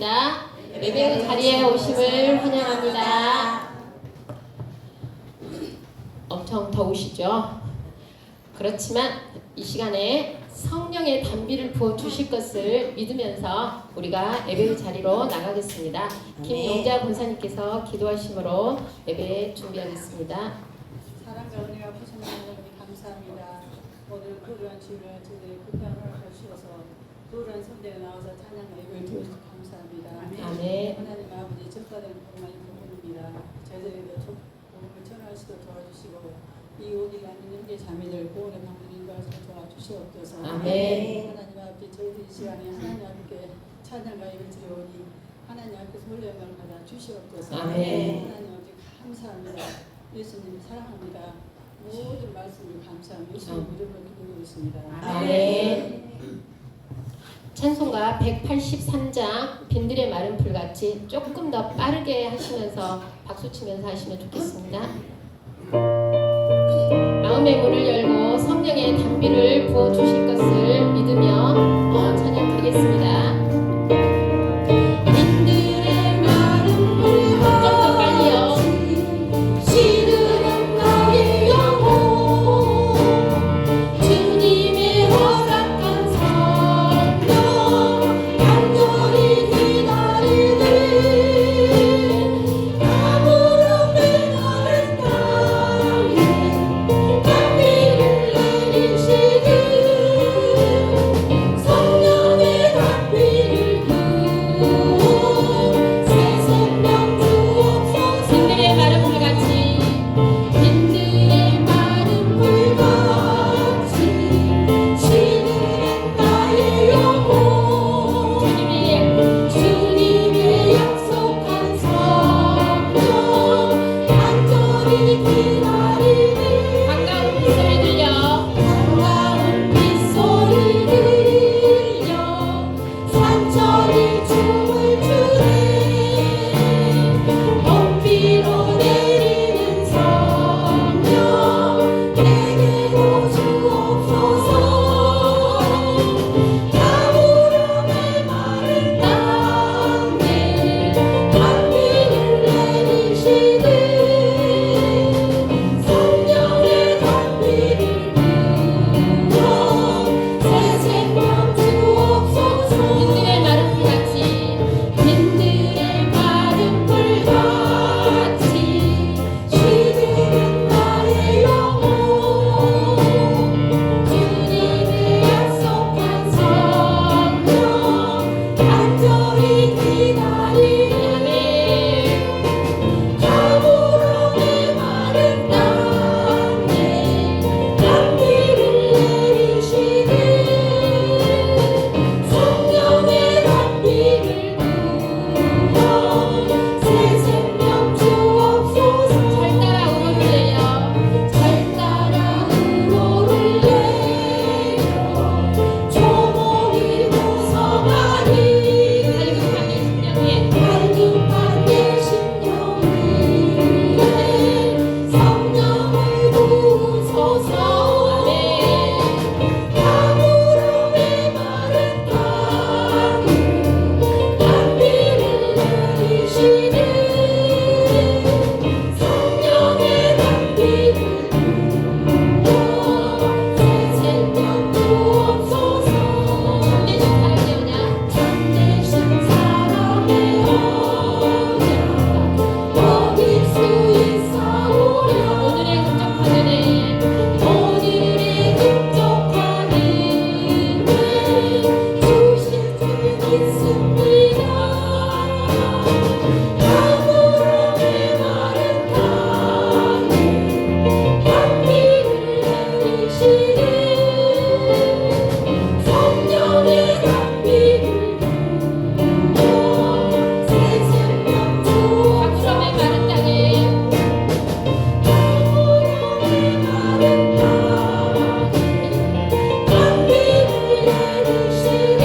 축하드립니다. 예배 자리에 오심을 환영합니다. 엄청 더우시죠? 그렇지만 이 시간에 성령의 단비를 부어 주실 것을 믿으면서 우리가 예배 자리로 나가겠습니다. 김용자 권사님께서 기도하심으로 예배 준비하겠습니다. 사랑과 은혜가 부신 하나님 감사합니다. 오늘 거룩한 주일을 저희들이 급한 허락을 주셔서 거룩한 선대에 나와서 찬양 예배를 드려서 감사합니다. 아멘. 하나님 아버지 적과된 복만이 부릅니다. 저희들에게 복음을 전할 수도 도와주시고 이 오기가 있는 형제 자매들 구원의 방문 인도할 수 도와주시옵소서. 아멘. 하나님 아버지 저희들 이 시간에 하나님 앞에 찬양과 예배를 드려오니 하나님 앞에서 훈련을 받아 주시옵소서. 아멘. 하나님 아버지 감사합니다. 예수님 사랑합니다. 모든 말씀을 감사합니다. 예수님 이름으로 기도드리겠습니다. 아멘. 찬송가 183장 빈들의 마른 풀같이 조금 더 빠르게 하시면서 박수 치면서 하시면 좋겠습니다. 마음의 문을 열고 성령의 단비를 부어 주실 것을 믿으며 찬양 드리겠습니다. 빈들의 마른 풀같이 좀 더 빨리요. 시들은 나의 영혼 주님의 허락한 성령 간절히 기다리네 아무런 메마른 땅에 단비를 내리시니 성령의 단비를 부어 새 생명 주옵소서. 빈들의 마른 풀같이 빈들의 마른 풀같이 시들은 나의 영혼 주님의 약속한 성령 간절히 기다리네 반가운 빗소리 들려 반가운 빗소리 들려 산천이 춤을 추네 봄비로 내리는 성령 내게로 주옵소서 가물어 메마른 땅에 단비를 내리시네 성령의 단비를 부어 새 생명 주옵소서. 빈들의 마른 풀같이 빈들의 마른 풀같이 시들은 나의 영혼 주님의 약속한 성령 간절히 기다리네 가물어 메마른 땅에 단비를 내리시네 성령의 단비를 부어 새 생명 주옵소서. 잘 따라 우로를 내요 잘 따라 우로를 내요 조목이 무성하니 갈급한 내 심령에 성령을 부으소서. 가물어 메마른 땅에 단비를 내리시네 성령의 단비를 부어 새 생명 주옵소서. 참되신 사랑의 언약 어딜 수 있사오랴 오늘의 흡족한 은혜 주실 줄 믿습니다. 가물어 메마른 땅에 단비를 내리시네 성령의 단비를 부어 새 생명 주옵소서. 가물어 메마른 땅에 가물어 메마른 땅에 단비를 내리시네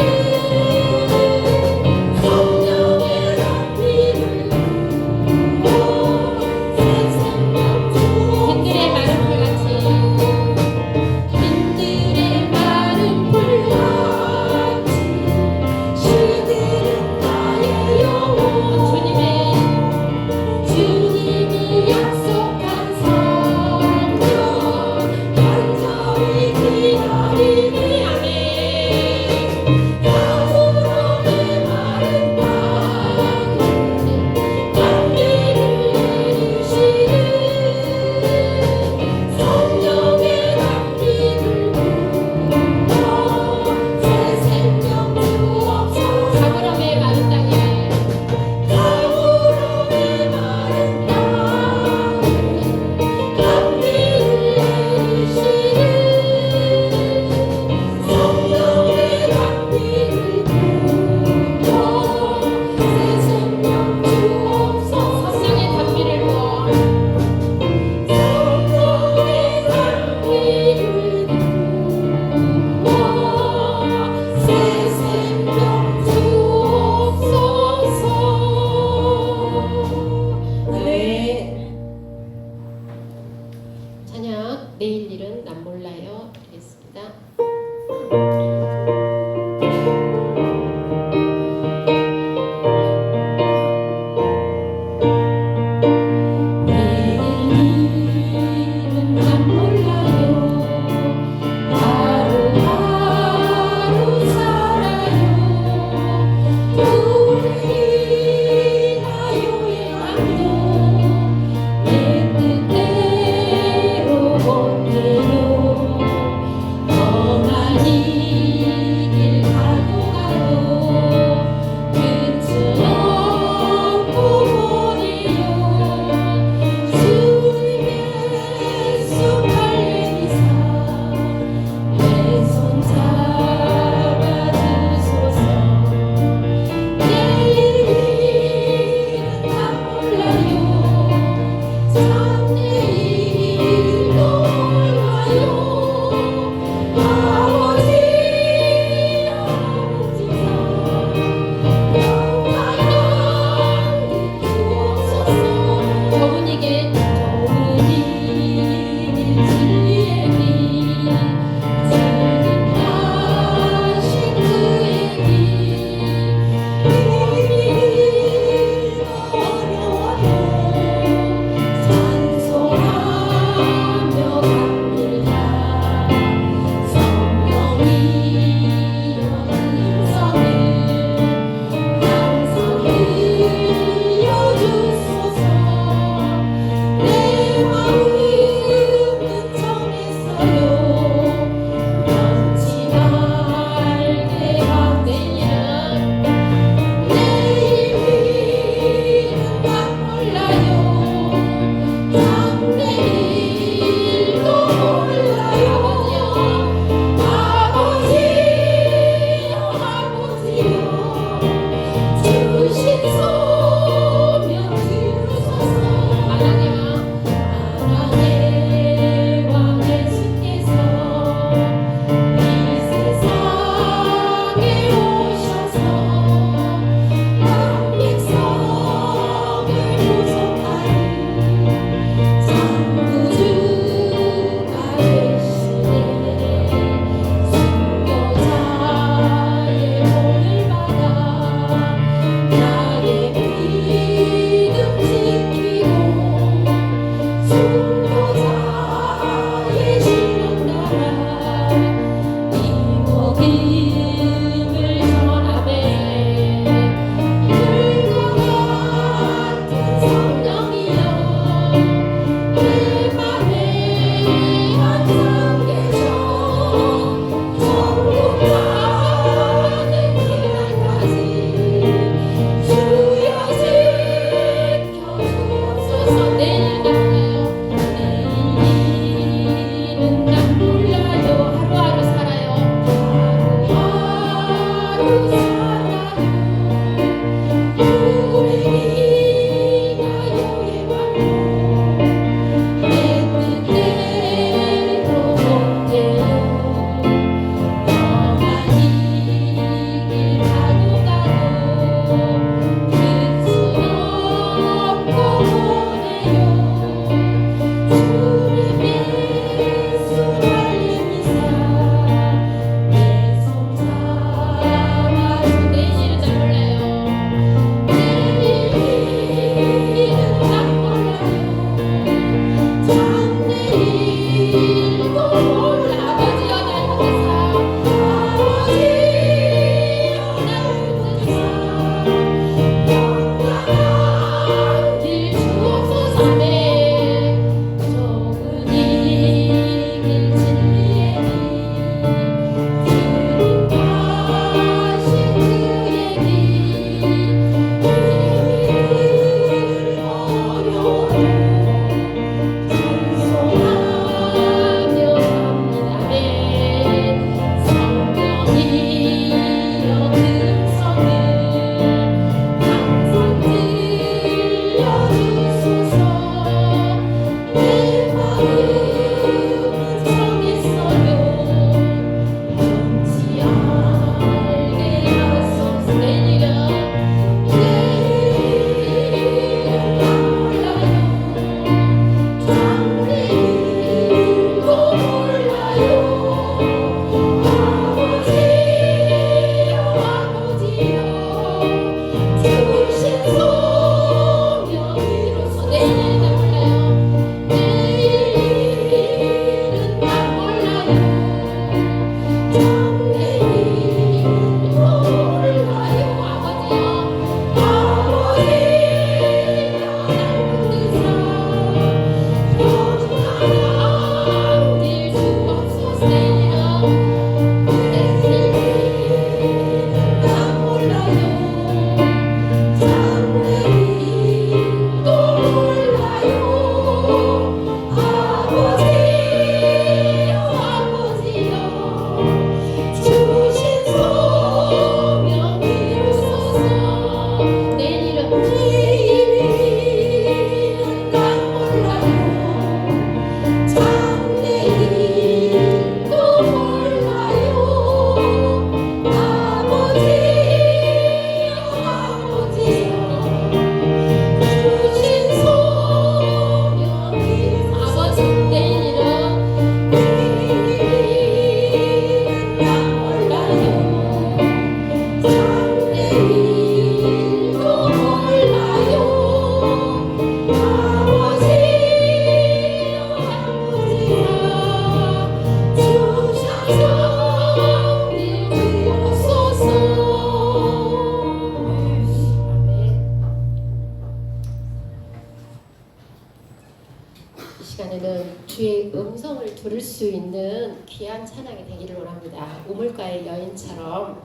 주의 음성을 들을 수 있는 귀한 찬양이 되기를 원합니다. 우물가의 여인처럼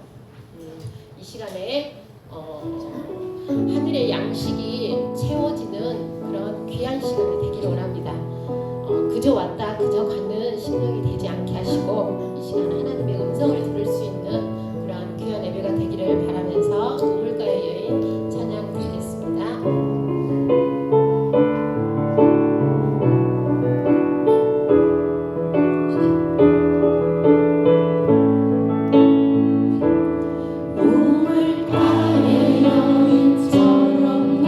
이 시간에 하늘의 양식이 채워지는 그런 귀한 시간이 되기를 원합니다. 그저 왔다 그저 가는 심령이 되지 않게 하시고 이 시간 하나님의 음성을 들을 수 있는 그러한 귀한 예배가 되기를 바라면서 우물가의 여인 찬양 드리겠습니다. 우물가의 여인처럼 나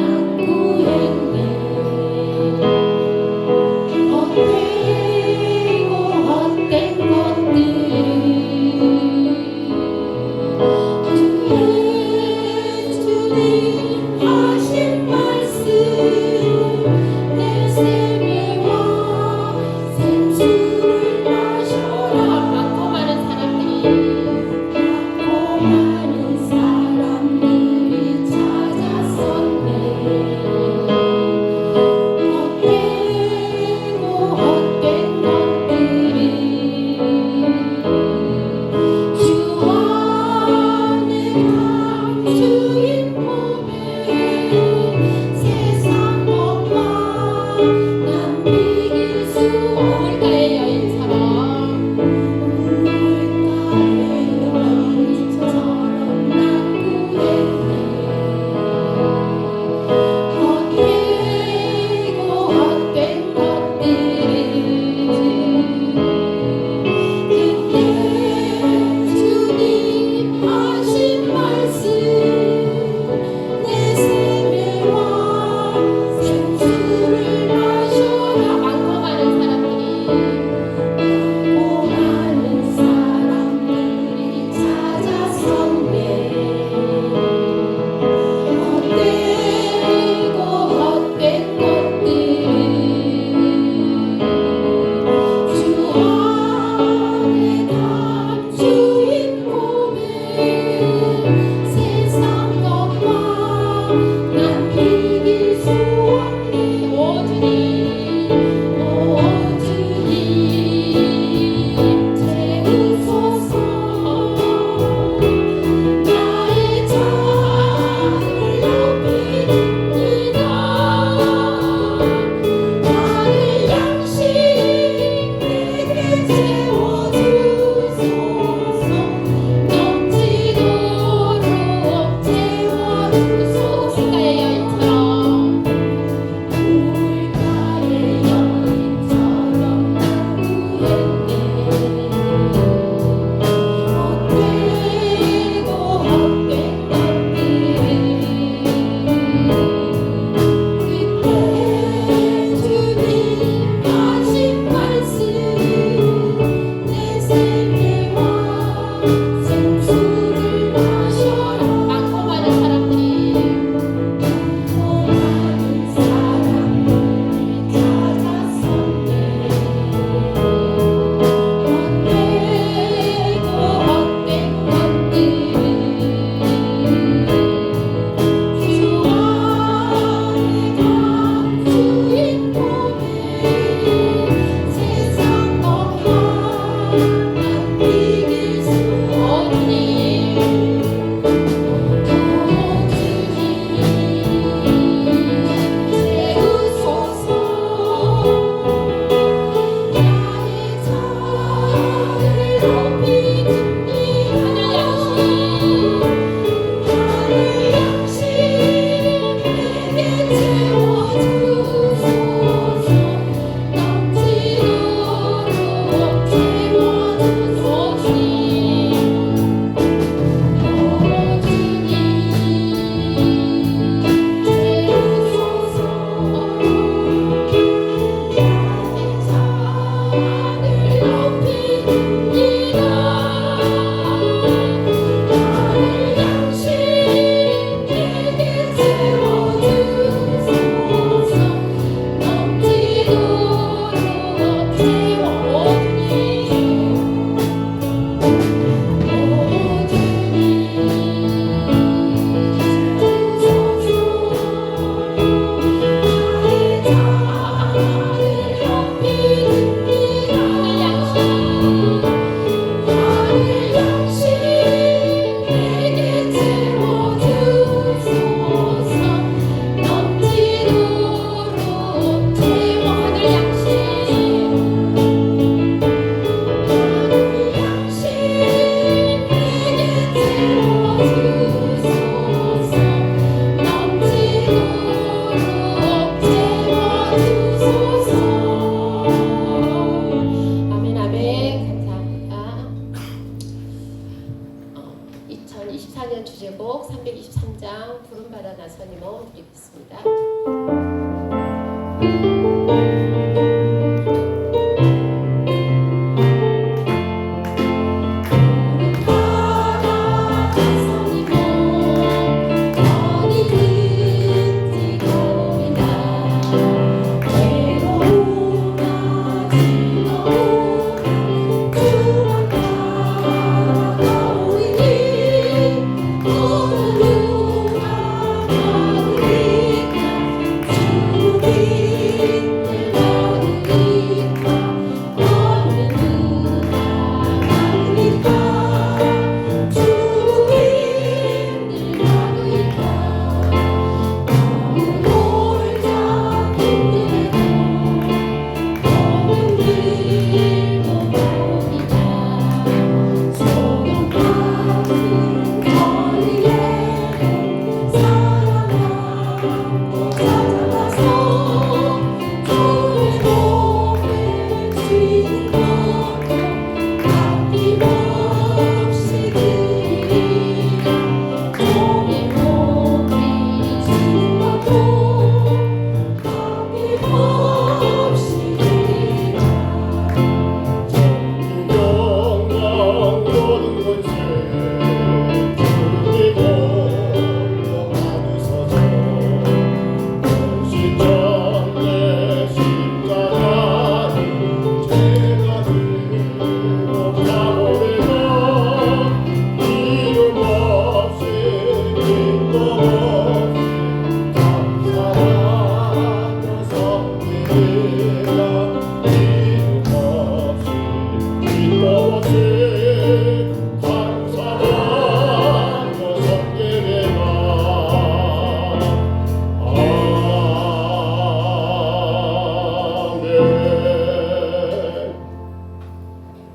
부름받아 나선이 드리겠습니다.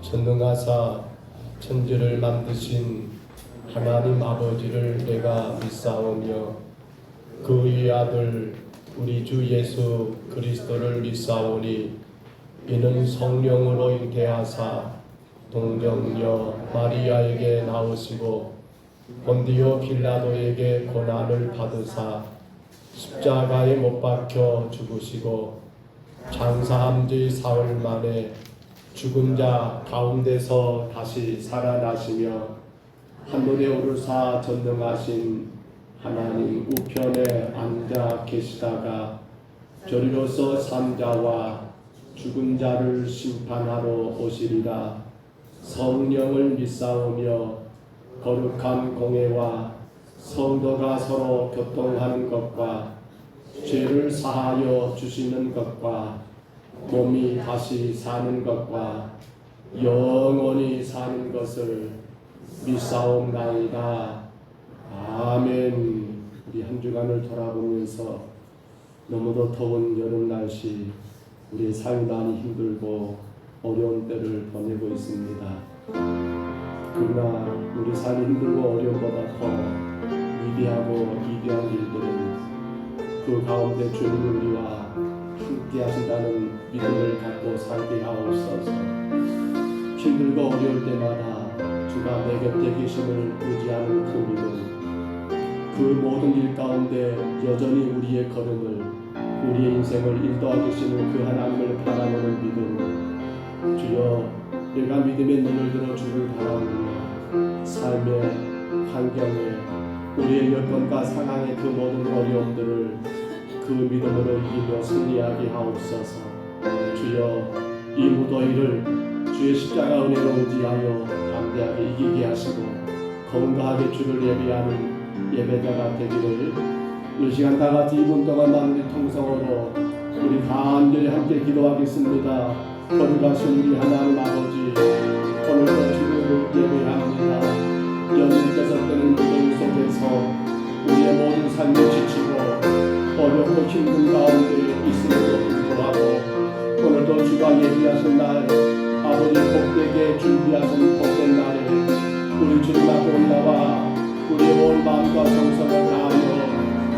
전능하사 천지를 만드신 하나님 아버지를 내가 믿사오며 그의 아들 우리 주 예수 그리스도를 믿사오니 이는 성령으로 잉태하사 동정녀 마리아에게 나오시고 본디오 빌라도에게 고난을 받으사 십자가에 못 박혀 죽으시고 장사한 지 사흘 만에 죽은 자 가운데서 다시 살아나시며 하늘에 오르사 전능하신 하나님 우편에 앉아 계시다가 저리로서 산자와 죽은 자를 심판하러 오시리라. 성령을 믿사오며 거룩한 공회와 성도가 서로 교통하는 것과 죄를 사하여 주시는 것과 몸이 다시 사는 것과 영원히 사는 것을 믿사옵나이다. 아멘. 우리 한 주간을 돌아보면서 너무도 더운 여름 날씨 우리의 삶이 많이 힘들고 어려운 때를 보내고 있습니다. 그러나 우리 삶이 힘들고 어려움보다 더 위대하고 위대한 일들은 그 가운데 주님 우리와 함께 하신다는 믿음을 갖고 살게 하옵소서. 힘들고 어려울 때마다 주가 내 곁에 계심을 의지하는 그 믿음, 그 모든 일 가운데 여전히 우리의 걸음을, 우리의 인생을 인도하시는 그 하나님을 바라보는 믿음. 주여, 내가 믿음의 눈을 들어 주를 바라보며 삶의 환경에 우리의 여건과 상황의 그 모든 어려움들을 그 믿음으로 이기며 승리하게 하옵소서. 주여, 이 무더위를 주의 십자가 은혜로 의지하여 담대하게 이기게 하시고 건강하게 주를 예배하는 예배자가 되기를 이 시간 다같이 2분 동안 마무리 통성으로 우리 간절히 함께 기도하겠습니다. 거룩하신 우리 하나님 아버지, 오늘도 주를 예배합니다. 연일께서 뜨는 무더위 속에서 우리의 모든 삶을 지치고 어렵고 힘든 가운데 있음에도 불구하고 오늘도 주가 예비하신 날, 아버지 복되게 준비하신 복된 날에 우리 주님 앞에 올라와 우리의 온 마음과 정성을 다하여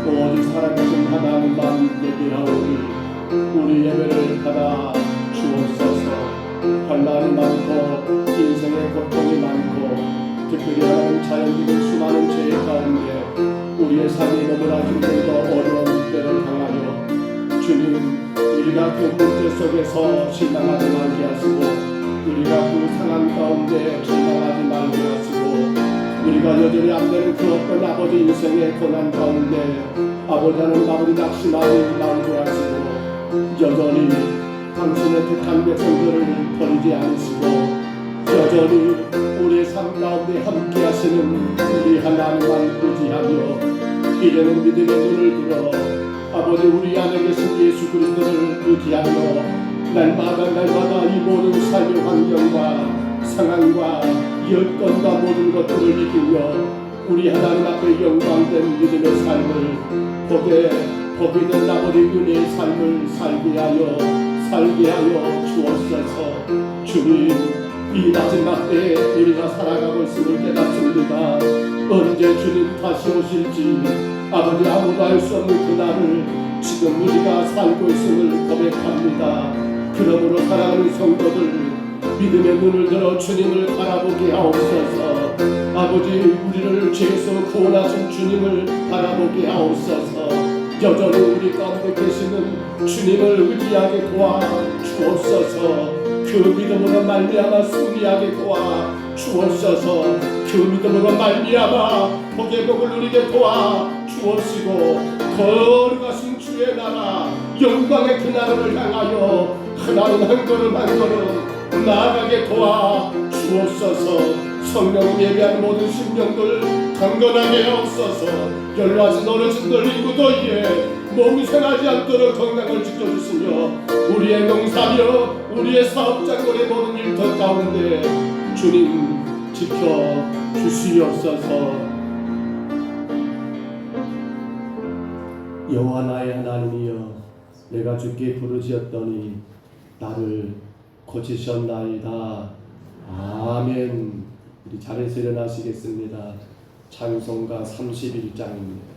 오직 살아계신 하나님만 예배하오니 우리 예배를 받아 주옵소서. 환난이 많고 인생의 고통이 많고 특별히 하나님 자연적인 수많은 죄 가운데 우리 우리의 삶이 너무나 힘들고 어려운 때를 당하여 주님 우리가 그 문제 속에서 실망하지 말게 하시고 우리가 그 상황 가운데 절망하지 말게 하시고 우리가 여전히 안 되는 그 어떤 아버지 인생의 고난 가운데 아버지는 아버지 낙심하지 말게 하시고 여전히 당신의 택한 백성들을 버리지 않으시고 여전히 우리의 삶 가운데 함께 하시는 우리 하나님만 의지하며 이제는 믿음의 눈을 들어 아버지 우리 안에 계신 예수 그리스도를 의지하며 날마다 이 모든 삶의 환경과 상황과 여건과 모든 것들을 이기며 우리 하나님 앞에 영광된 믿음의 삶을 복이 된 아버지 은혜의 삶을 살게 하여 주옵소서. 주님 이 마지막 때에 우리가 살아가고 있음을 깨닫습니다. 언제 주님 다시 오실지 아버지 아무도 알 수 없는 그날을 지금 우리가 살고 있음을 고백합니다. 그러므로 사랑하는 성도들 믿음의 눈을 들어 주님을 바라보게 하옵소서. 아버지 우리를 죄에서 구원하신 주님을 바라보게 하옵소서. 여전히 우리 가운데 계시는 주님을 의지하게 도와 주옵소서. 그 믿음으로 말미암아 승리하게 도와 주옵소서. 그 믿음으로 말미암아 복의 복을 누리게 도와 주옵시고 거룩하신 주의 나라 영광의 그 나라를 향하여 하나님 한 걸음 한 걸음 나아가게 도와 주옵소서. 성령 예배한 모든 심령들 강건하게 하옵소서. 연로하신 어르신들 인구도에 몸이 상하지 않도록 건강을 지켜주시며 우리의 농사며 우리의 사업장거리 모든 일터 가운데 주님 지켜주시옵소서. 여호와 나의 하나님이여 내가 주께 부르짖었더니 나를 고치셨나이다. 아멘. 우리 자리에서 일어나시겠습니다. 찬송가 31장입니다.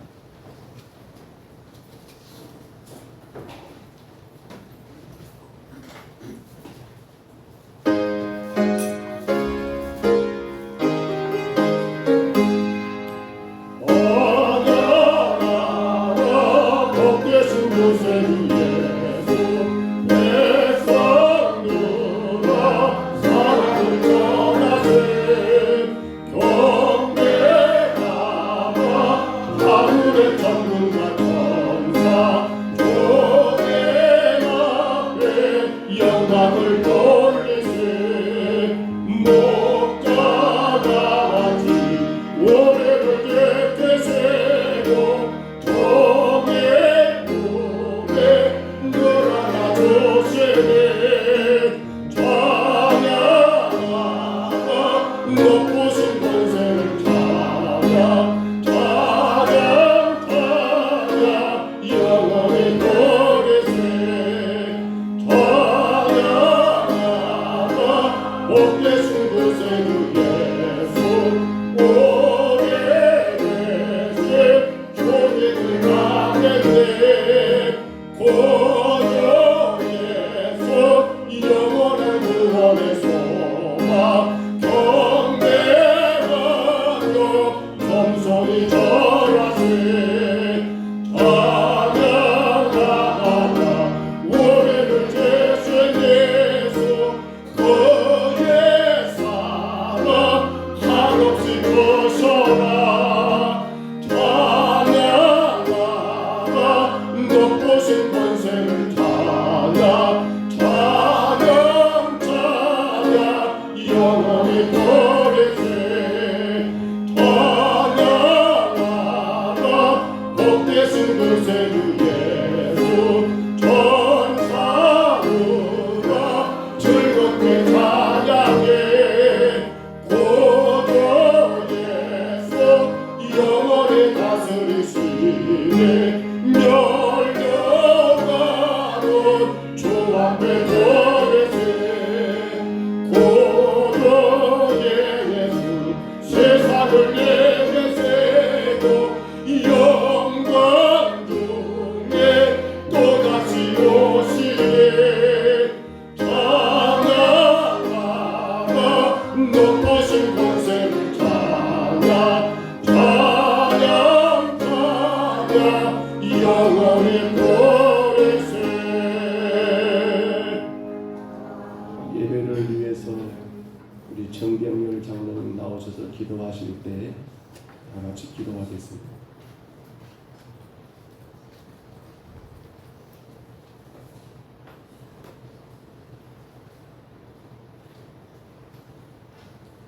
세상을 내게 세고 영광 중에 영원히 보내세. 예배를 위해서 우리 정경열 장로님 나오셔서 기도하실 때 다 같이 기도하겠습니다.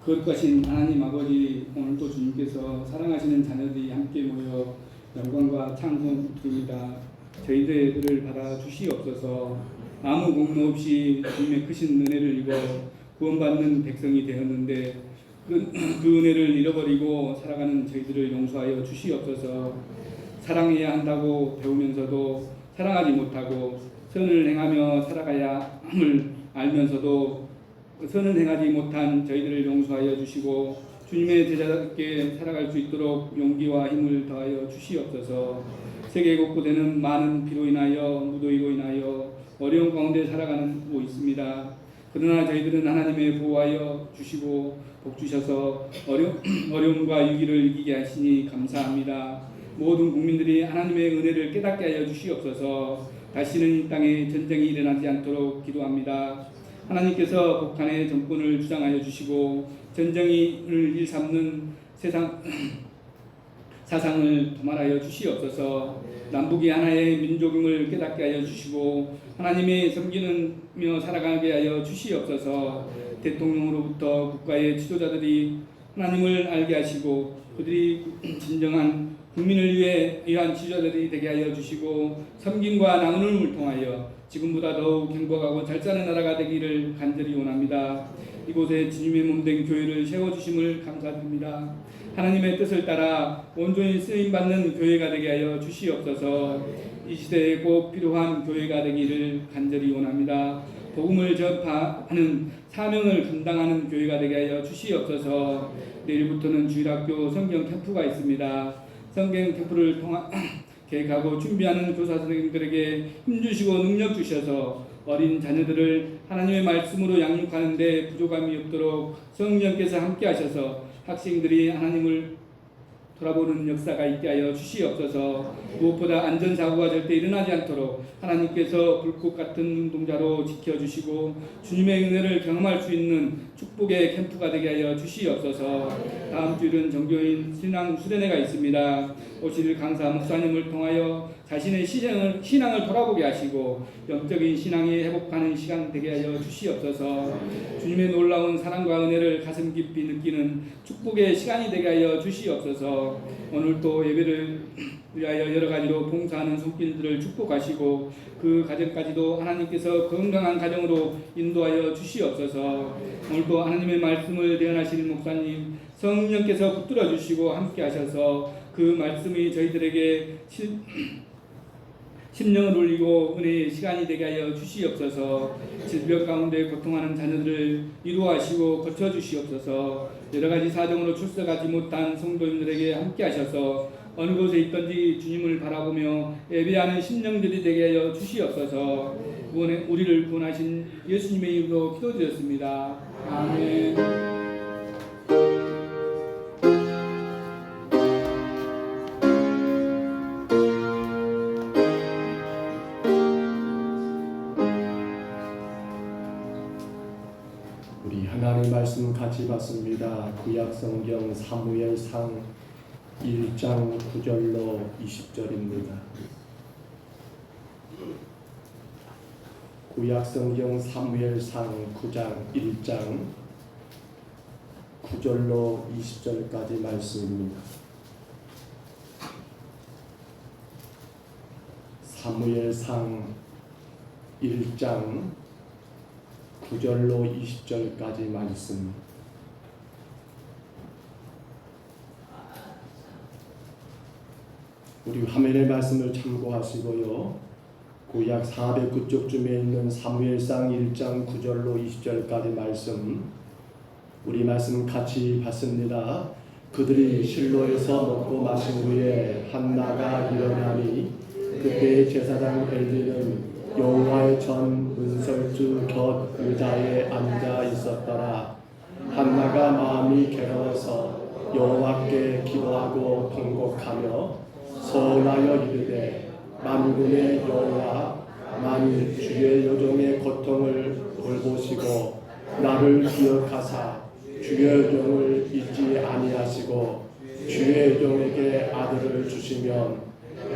거룩하신 하나님 아버지, 오늘도 주님께서 사랑하시는 자녀들이 함께 모여 영광과 찬송 드립니다. 저희들을 받아 주시옵소서. 아무 공로 없이 주님의 크신 은혜를 입어 구원받는 백성이 되었는데 그 은혜를 잃어버리고 살아가는 저희들을 용서하여 주시옵소서. 사랑해야 한다고 배우면서도 사랑하지 못하고 선을 행하며 살아가야 함을 알면서도 선을 행하지 못한 저희들을 용서하여 주시고 주님의 제자답게 살아갈 수 있도록 용기와 힘을 더하여 주시옵소서. 세계 곳곳에는 많은 비로 인하여 무더위로 인하여 어려운 가운데 살아가고 있습니다. 그러나 저희들은 하나님의 보호하여 주시고 복 주셔서 어려움과 위기를 이기게 하시니 감사합니다. 모든 국민들이 하나님의 은혜를 깨닫게 하여 주시옵소서. 다시는 이 땅에 전쟁이 일어나지 않도록 기도합니다. 하나님께서 북한의 정권을 주장하여 주시고 전쟁을 일삼는 사상을 도말하여 주시옵소서. 남북이 하나의 민족임을 깨닫게 하여 주시고 하나님의 섬기며 살아가게 하여 주시옵소서. 대통령으로부터 국가의 지도자들이 하나님을 알게 하시고 그들이 진정한 국민을 위한 지도자들이 되게 하여 주시고 섬김과 나눔을 통하여 지금보다 더욱 행복하고 잘 사는 나라가 되기를 간절히 원합니다. 이곳에 주님의 몸된 교회를 세워주심을 감사드립니다. 하나님의 뜻을 따라 온전히 쓰임받는 교회가 되게 하여 주시옵소서. 이 시대에 꼭 필요한 교회가 되기를 간절히 원합니다. 복음을 전파하는 사명을 감당하는 교회가 되게 하여 주시옵소서. 내일부터는 주일학교 성경 캠프가 있습니다. 성경 캠프를 계획하고 준비하는 교사 선생님들에게 힘주시고 능력 주셔서 어린 자녀들을 하나님의 말씀으로 양육하는 데 부족함이 없도록 성령께서 함께 하셔서 학생들이 하나님을 돌아보는 역사가 있게 하여 주시옵소서. 무엇보다 안전사고가 절대 일어나지 않도록 하나님께서 불꽃 같은 눈동자로 지켜주시고 주님의 은혜를 경험할 수 있는 축복의 캠프가 되게 하여 주시옵소서. 다음 주일은 정교인 신앙 수련회가 있습니다. 오실 강사 목사님을 통하여 자신의 신앙을 돌아보게 하시고 영적인 신앙이 회복하는 시간 되게 하여 주시옵소서. 주님의 놀라운 사랑과 은혜를 가슴 깊이 느끼는 축복의 시간이 되게 하여 주시옵소서. 오늘도 예배를 위하여 여러 가지로 봉사하는 손길들을 축복하시고 그 가정까지도 하나님께서 건강한 가정으로 인도하여 주시옵소서. 오늘도 하나님의 말씀을 대언하시는 목사님 성령께서 붙들어 주시고 함께 하셔서 그 말씀이 저희들에게 심령을 울리고 은혜의 시간이 되게 하여 주시옵소서. 질병 가운데 고통하는 자녀들을 위로하시고 고쳐주시옵소서. 여러 가지 사정으로 출석하지 못한 성도님들에게 함께 하셔서 어느 곳에 있든지 주님을 바라보며 예배하는 심령들이 되게 하여 주시옵소서. 우리를 구원하신 예수님의 이름으로 기도드렸습니다. 아멘. 우리 하나님 말씀 같이 봤습니다. 구약 성경 사무엘상 1장 9절로 20절입니다. 구약 성경 사무엘상 9장 1장 9절로 20절까지 말씀입니다. 사무엘상 1장 9절로 20절까지 말씀. 우리 화면의 말씀을 참고하시고요. 구약 409쪽쯤에 있는 사무엘상 1장 9절로 20절까지 말씀. 우리 말씀 같이 봤습니다. 그들이 실로에서 먹고 마신 후에 한나가 일어나니 그때 제사장 엘리는 여호와의 전 은설주 곁 의자에 앉아 있었더라. 한나가 마음이 괴로워서 여호와께 기도하고 통곡하며 서원하여 이르되 만군의 여호와 만일 주의 여종의 고통을 돌보시고 나를 기억하사 주의 종을 잊지 아니하시고 주의 종에게 아들을 주시면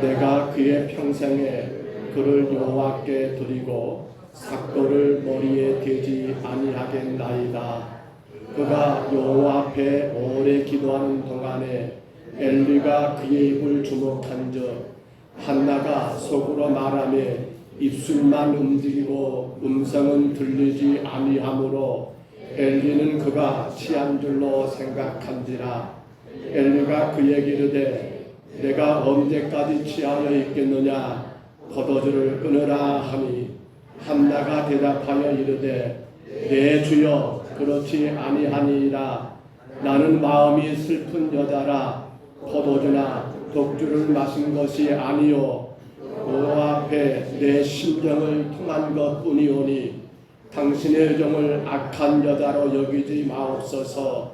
내가 그의 평생에 그를 여호와께 드리고 삭도를 머리에 대지 아니하겠나이다. 그가 여호와 앞에 오래 기도하는 동안에 엘리가 그의 입을 주목한즉 한나가 속으로 말하며 입술만 움직이고 음성은 들리지 아니하므로 엘리는 그가 취한 줄로 생각한지라. 엘리가 그에게 이르되 내가 언제까지 취하여 있겠느냐 포도주를 끊으라 하니 한나가 대답하여 이르되 내 주여 그렇지 아니하니이다. 나는 마음이 슬픈 여자라 포도주나 독주를 마신 것이 아니요 여호와 앞에 내 심정을 통한 것뿐이오니 당신의 종을 악한 여자로 여기지 마옵소서.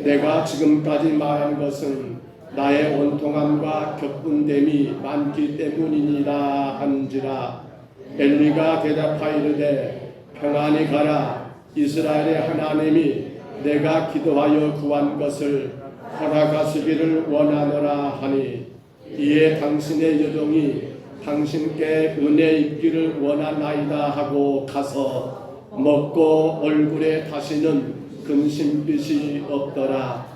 내가 지금까지 말한 것은 나의 원통함과 격분됨이 많기 때문이니라 한지라. 엘리가 대답하이르되 평안히 가라. 이스라엘의 하나님이 내가 기도하여 구한 것을 허락하시기를 원하노라 하니 이에 당신의 여종이 당신께 은혜 입기를 원하나이다 하고 가서 먹고 얼굴에 다시는 근심빛이 없더라.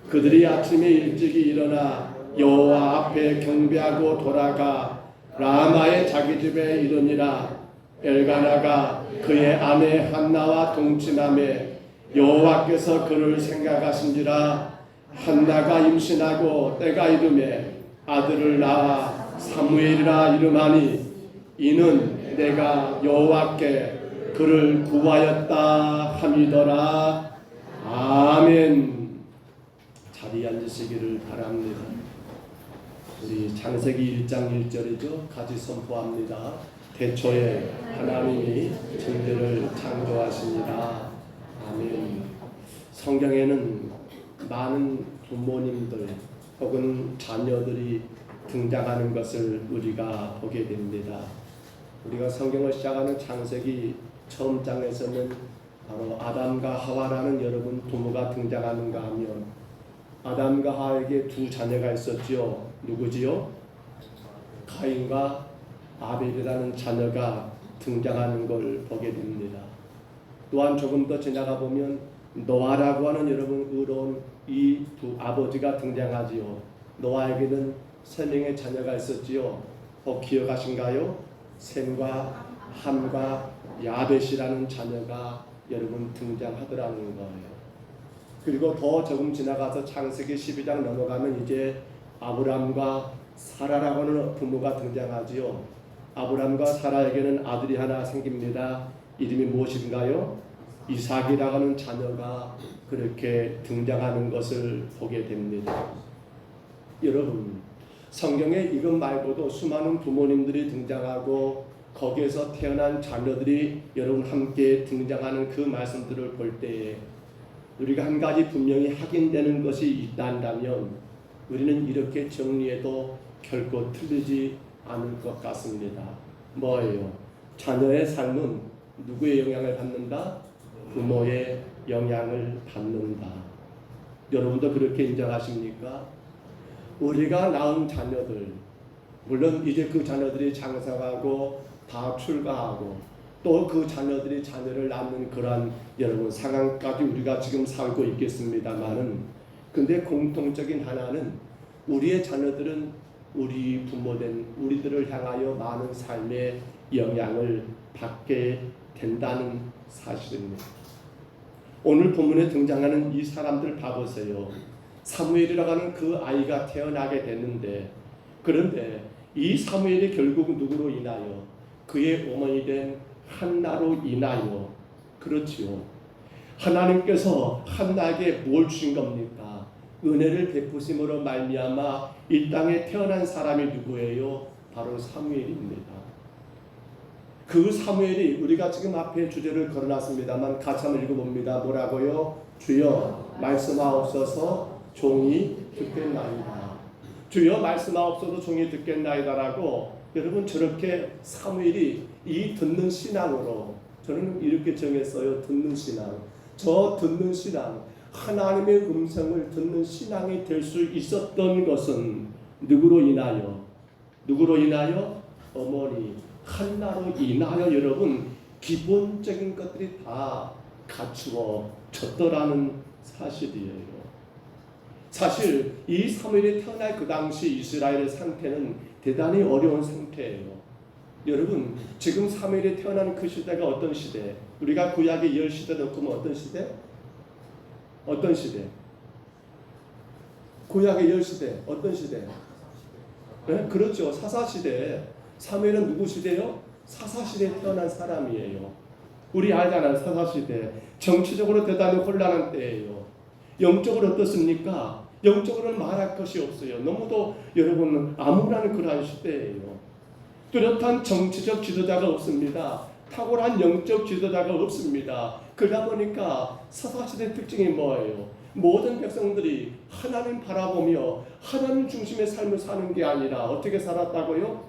그들이 아침에 일찍이 일어나 여호와 앞에 경배하고 돌아가 라마의 자기 집에 이르니라. 엘가나가 그의 아내 한나와 동침하매 여호와께서 그를 생각하신지라. 한나가 임신하고 때가 이르매 아들을 낳아 사무엘이라 이름하니 이는 내가 여호와께 그를 구하였다 함이더라. 아멘. 자리에 앉으시기를 바랍니다. 우리 창세기 1장 1절이죠. 같이 선포합니다. 태초에 하나님이 천지를 창조하시니라. 아멘. 성경에는 많은 부모님들 혹은 자녀들이 등장하는 것을 우리가 보게 됩니다. 우리가 성경을 시작하는 창세기 처음 장에서는 바로 아담과 하와라는 여러분 부모가 등장하는가 하면 아담과 하와에게 두 자녀가 있었지요. 누구지요? 가인과 아벨이라는 자녀가 등장하는 걸 보게 됩니다. 또한 조금 더 지나가 보면 노아라고 하는 여러분 의로운 이 두 아버지가 등장하지요. 노아에게는 세 명의 자녀가 있었지요. 기억하신가요? 셈과 함과 야벳이라는 자녀가 여러분 등장하더라는 거예요. 그리고 더 조금 지나가서 창세기 12장 넘어가면 이제 아브람과 사라라고 하는 부모가 등장하지요. 아브람과 사라에게는 아들이 하나 생깁니다. 이름이 무엇인가요? 이삭이라고 하는 자녀가 그렇게 등장하는 것을 보게 됩니다. 여러분, 성경에 이것 말고도 수많은 부모님들이 등장하고 거기에서 태어난 자녀들이 여러분 함께 등장하는 그 말씀들을 볼 때에 우리가 한 가지 분명히 확인되는 것이 있다면 우리는 이렇게 정리해도 결코 틀리지 않을 것 같습니다. 뭐예요? 자녀의 삶은 누구의 영향을 받는다? 부모의 영향을 받는다. 여러분도 그렇게 인정하십니까? 우리가 낳은 자녀들, 물론 이제 그 자녀들이 장성하고 다 출가하고 또 그 자녀들이 자녀를 낳는 그러한 여러분 상황까지 우리가 지금 살고 있겠습니다만은 근데 공통적인 하나는 우리의 자녀들은 우리 부모된 우리들을 향하여 많은 삶의 영향을 받게 된다는 사실입니다. 오늘 본문에 등장하는 이 사람들 봐보세요. 사무엘이라고 하는 그 아이가 태어나게 됐는데 그런데 이 사무엘이 결국 누구로 인하여 그의 어머니 된 한나로 인하여 그렇지요. 하나님께서 한나에게 뭘 주신 겁니까? 은혜를 베푸심으로 말미암아 이 땅에 태어난 사람이 누구예요? 바로 사무엘입니다. 그 사무엘이 우리가 지금 앞에 주제를 걸어놨습니다만 같이 한번 읽어봅니다. 뭐라고요? 주여 말씀하옵소서 종이 듣겠나이다. 주여 말씀하옵소서 종이 듣겠나이다라고 여러분 저렇게 사무엘이 이 듣는 신앙으로 저는 이렇게 정했어요. 듣는 신앙. 저 듣는 신앙, 하나님의 음성을 듣는 신앙이 될 수 있었던 것은 누구로 인하여? 어머니 한나로 인하여 여러분 기본적인 것들이 다 갖추어졌더라는 사실이에요. 사실 이 사무엘이 태어날 그 당시 이스라엘의 상태는 대단히 어려운 상태예요. 여러분 지금 사무엘이 태어난 그 시대가 어떤 시대? 우리가 구약의 10시대 넣고 어떤 시대? 어떤 시대? 구약의 10시대 어떤 시대? 네? 그렇죠. 사사시대. 사무엘은 누구 시대요? 사사시대에 태어난 사람이에요. 우리 알잖아요. 사사시대. 정치적으로 대단히 혼란한 때예요. 영적으로 어떻습니까? 영적으로는 말할 것이 없어요. 너무도 여러분 암울한 그러한 시대예요. 뚜렷한 정치적 지도자가 없습니다. 탁월한 영적 지도자가 없습니다. 그러다 보니까 사사시대 특징이 뭐예요? 모든 백성들이 하나님 바라보며 하나님 중심의 삶을 사는 게 아니라 어떻게 살았다고요?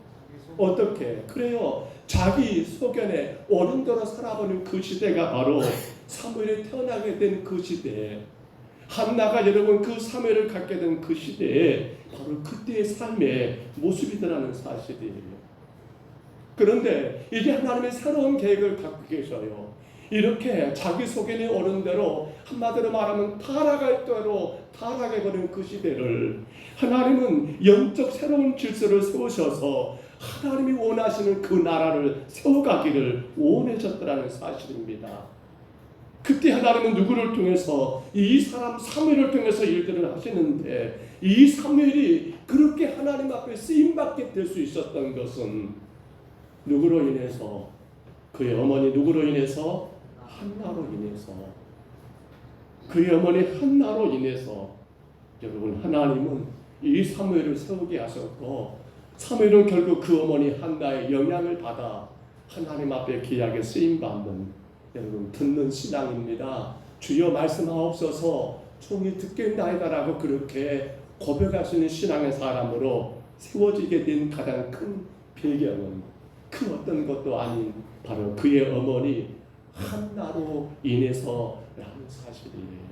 어떻게? 그래요. 자기 소견에 어른대로 살아보는 그 시대가 바로 사무엘이 태어나게 된 그 시대. 한나가 여러분 그 사무엘을 갖게 된 그 시대에 바로 그때의 삶의 모습이더라는 사실이에요. 그런데 이게 하나님의 새로운 계획을 갖고 계셔요. 이렇게 자기 소견이 오른 대로 한마디로 말하면 타락할 대로 타락해버린 그 시대를 하나님은 영적 새로운 질서를 세우셔서 하나님이 원하시는 그 나라를 세워가기를 원하셨더라는 사실입니다. 그때 하나님은 누구를 통해서 이 사람 사무엘을 통해서 일들을 하시는데 이 사무엘이 그렇게 하나님 앞에 쓰임받게 될 수 있었던 것은 누구로 인해서? 그의 어머니 누구로 인해서? 한나로 인해서. 그의 어머니 한나로 인해서 여러분 하나님은 이 사무엘을 세우게 하셨고 사무엘은 결국 그 어머니 한나의 영향을 받아 하나님 앞에 귀하게 쓰임받는 여러분 듣는 신앙입니다. 주여 말씀하옵소서 종이 듣겠나이다라고 그렇게 고백할 수 있는 신앙의 사람으로 세워지게 된 가장 큰 배경은 그 어떤 것도 아닌 바로 그의 어머니 한나로 인해서라는 사실이에요.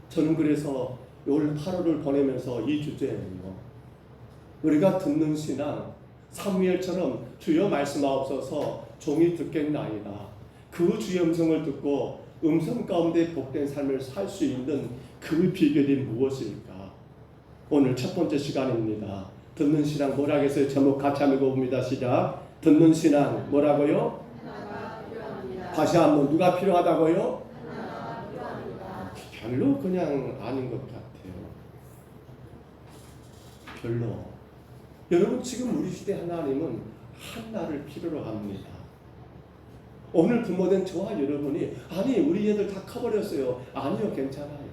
저는 그래서 올 8월을 보내면서 이 주제예요. 우리가 듣는 신앙 사무엘처럼 주여 말씀하옵소서 종이 듣겠나이다. 그 주의 음성을 듣고 음성 가운데 복된 삶을 살 수 있는 그 비결이 무엇일까? 오늘 첫 번째 시간입니다. 듣는 신앙 뭐라겠어요? 제목 같이 한번 읽어봅니다. 시작. 듣는 신앙 뭐라고요? 다시 한번 누가 필요하다고요? 별로 그냥 아닌 것 같아요. 별로. 여러분 지금 우리 시대 하나님은 한나를 필요로 합니다. 오늘 부모된 저와 여러분이 아니 우리 애들 다 커버렸어요. 아니요 괜찮아요.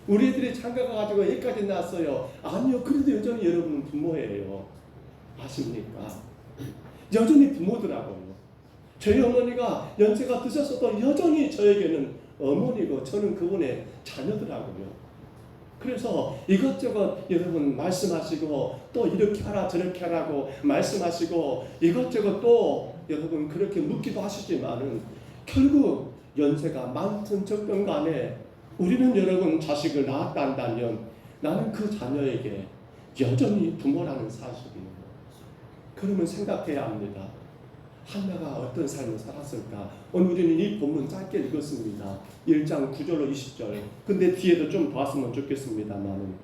우리 애들이 장가 가가지고 여기까지 났어요. 아니요 그래도 여전히 여러분은 부모예요. 아십니까? 여전히 부모더라고요. 저희 어머니가 연세가 드셨어도 여전히 저에게는 어머니고 저는 그분의 자녀더라고요. 그래서 이것저것 여러분 말씀하시고 또 이렇게 하라 저렇게 하라고 말씀하시고 이것저것 또 여러분 그렇게 묻기도 하시지만은 결국 연세가 많든 적든 간에 우리는 여러분 자식을 낳았다 한다면 나는 그 자녀에게 여전히 부모라는 사실이에요. 그러면 생각해야 합니다. 한나가 어떤 삶을 살았을까? 오늘 우리는 이 본문 짧게 읽었습니다. 1장 9절로 20절. 근데 뒤에도 좀 봤으면 좋겠습니다만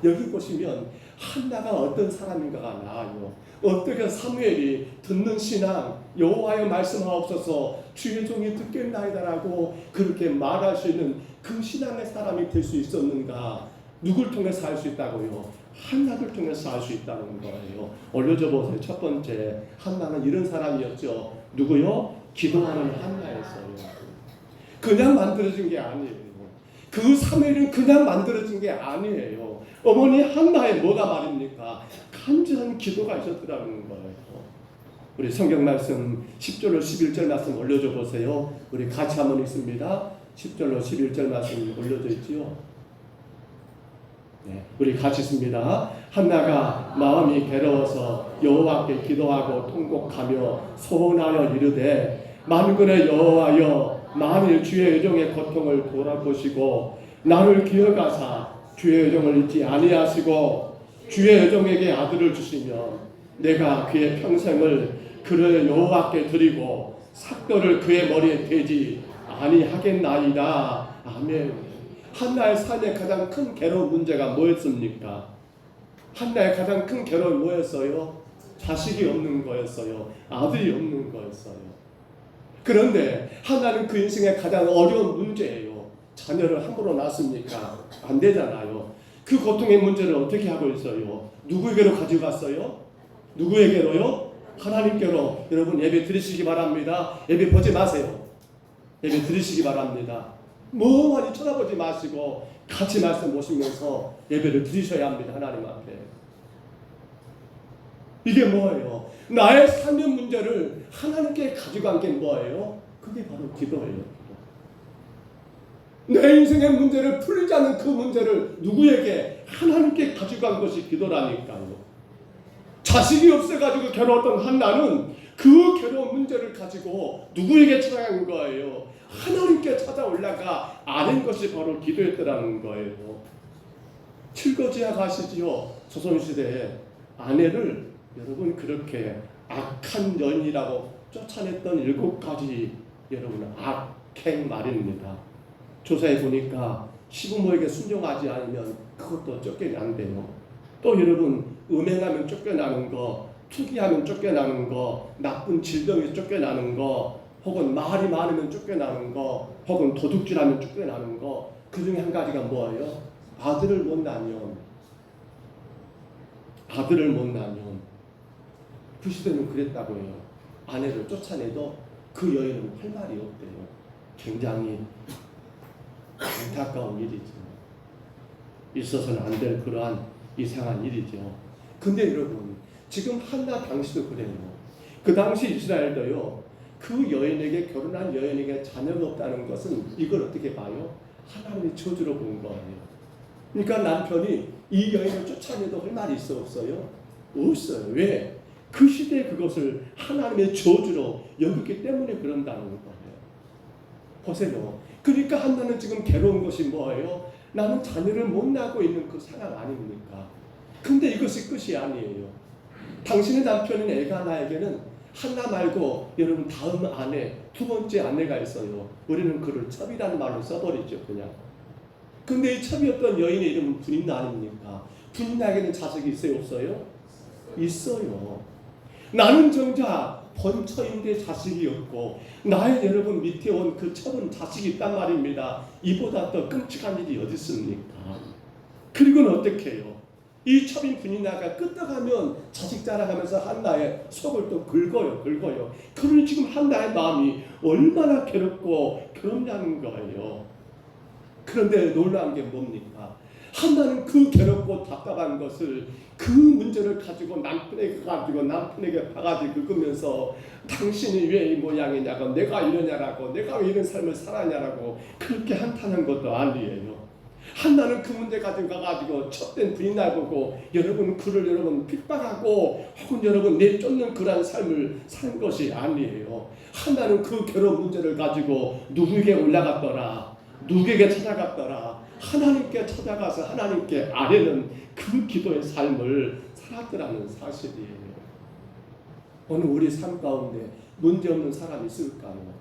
여기 보시면 한나가 어떤 사람인가가 나와요. 어떻게 사무엘이 듣는 신앙 여호와여 말씀하옵소서 주의 종이 듣겠나이다라고 그렇게 말할 수 있는 그 신앙의 사람이 될 수 있었는가? 누굴 통해서 할 수 있다고요? 한나를 통해서 할 수 있다는 거예요. 올려줘 보세요. 첫 번째 한나는 이런 사람이었죠. 누구요? 기도하는 한나였어요. 그냥 만들어진 게 아니에요. 그 사무엘은 그냥 만들어진 게 아니에요. 어머니 한나에 뭐가 말입니까? 간절한 기도가 있었더라는 거예요. 우리 성경 말씀 10절로 11절 말씀 올려줘 보세요. 우리 같이 한번 읽습니다. 10절로 11절 말씀 올려져 있지요. 네, 우리 같이 있습니다. 한나가 마음이 괴로워서 여호와께 기도하고 통곡하며 소원하여 이르되 만군의 여호와여 만일 주의 의정의 고통을 돌아보시고 나를 기억하사 주의 의정을 잊지 아니하시고 주의 의정에게 아들을 주시며 내가 그의 평생을 그를 여호와께 드리고 삭도를 그의 머리에 대지 아니하겠나이다. 아멘. 한나의 삶의 가장 큰 괴로운 문제가 뭐였습니까? 한나의 가장 큰 괴로움이 뭐였어요? 자식이 없는 거였어요. 아들이 없는 거였어요. 그런데 한나는 그 인생의 가장 어려운 문제예요. 자녀를 함부로 낳습니까? 안 되잖아요. 그 고통의 문제를 어떻게 하고 있어요? 누구에게로 가져갔어요? 누구에게로요? 하나님께로. 여러분 예배 드리시기 바랍니다. 예배 보지 마세요. 예배 드리시기 바랍니다. 멍하니 쳐다보지 마시고 같이 말씀 보시면서 예배를 드리셔야 합니다. 하나님 앞에. 이게 뭐예요? 나의 삶의 문제를 하나님께 가져간 게 뭐예요? 그게 바로 기도예요. 내 인생의 문제를 풀지 않은 그 문제를 누구에게? 하나님께 가져간 것이 기도라니까요. 자식이 없어가지고 괴로웠던 한나는 그 괴로운 문제를 가지고 누구에게 찾아간 거예요? 하나님께 찾아 올라가 아는 것이 바로 기도였더라는 거예요. 칠거지야 가시지요. 조선시대에 아내를 여러분 그렇게 악한 여인이라고 쫓아냈던 7가지 여러분 악행 말입니다. 조사해 보니까 시부모에게 순종하지 않으면 그것도 쫓겨난대요. 또 여러분 음행하면 쫓겨나는 거, 투기하면 쫓겨나는 거, 나쁜 질병에 쫓겨나는 거, 혹은 말이 많으면 쫓겨나는 거, 혹은 도둑질하면 쫓겨나는 거, 그 중에 한 가지가 뭐예요? 아들을 못 낳으면. 아들을 못 낳으면. 그 시대는 그랬다고 해요. 아내를 쫓아내도 그 여인은 할 말이 없대요. 굉장히 안타까운 일이죠. 있어서는 안 될 그러한 이상한 일이죠. 근데 여러분 지금 한나 당시도 그래요. 그 당시 이스라엘도요. 그 여인에게 결혼한 여인에게 자녀가 없다는 것은 이걸 어떻게 봐요? 하나님의 저주로 본 거예요. 그러니까 남편이 이 여인을 쫓아내도 할 말이 있어 없어요? 없어요. 왜? 그 시대에 그것을 하나님의 저주로 여겼기 때문에 그런다는 거예요. 보세요. 그러니까 한나는 지금 괴로운 것이 뭐예요? 나는 자녀를 못 낳고 있는 그 상황 아닙니까? 근데 이것이 끝이 아니에요. 당신의 남편인 엘가나에게는 한나 말고 여러분 다음 아내, 두 번째 아내가 있어요. 우리는 그를 첩이라는 말로 써버리죠 그냥. 근데 이 첩이었던 여인의 이름은 분인나 아닙니까? 분인나에게는 자식이 있어요 없어요? 있어요. 나는 정작 번처인데 자식이 없고 나의 여러분 밑에 온 그 첩은 자식이 있단 말입니다. 이보다 더 끔찍한 일이 어디 있습니까? 그리고는 어떻게 해요? 이 첩인 분인나가 끄떡하면 자식 자랑하면서 한나의 속을 또 긁어요. 그러니 지금 한나의 마음이 얼마나 괴롭고 괴롭냐는 거예요. 그런데 놀라운 게 뭡니까? 한나는 그 괴롭고 답답한 것을 그 문제를 가지고 남편에게 바가지 긁으면서 당신이 왜 이 모양이냐고 내가 이러냐라고 내가 왜 이런 삶을 살았냐라고 그렇게 한탄한 것도 아니에요. 한나는 그 문제 가지고 가가지고 첩된 부인날 보고 여러분 그를 여러분 핍박하고 혹은 여러분 내쫓는 그러한 삶을 산 것이 아니에요. 한나는 그 괴로운 문제를 가지고 누구에게 올라갔더라, 누구에게 찾아갔더라, 하나님께 찾아가서 하나님께 아뢰는 그 기도의 삶을 살았더라는 사실이에요. 오늘 우리 삶 가운데 문제없는 사람이 있을까요?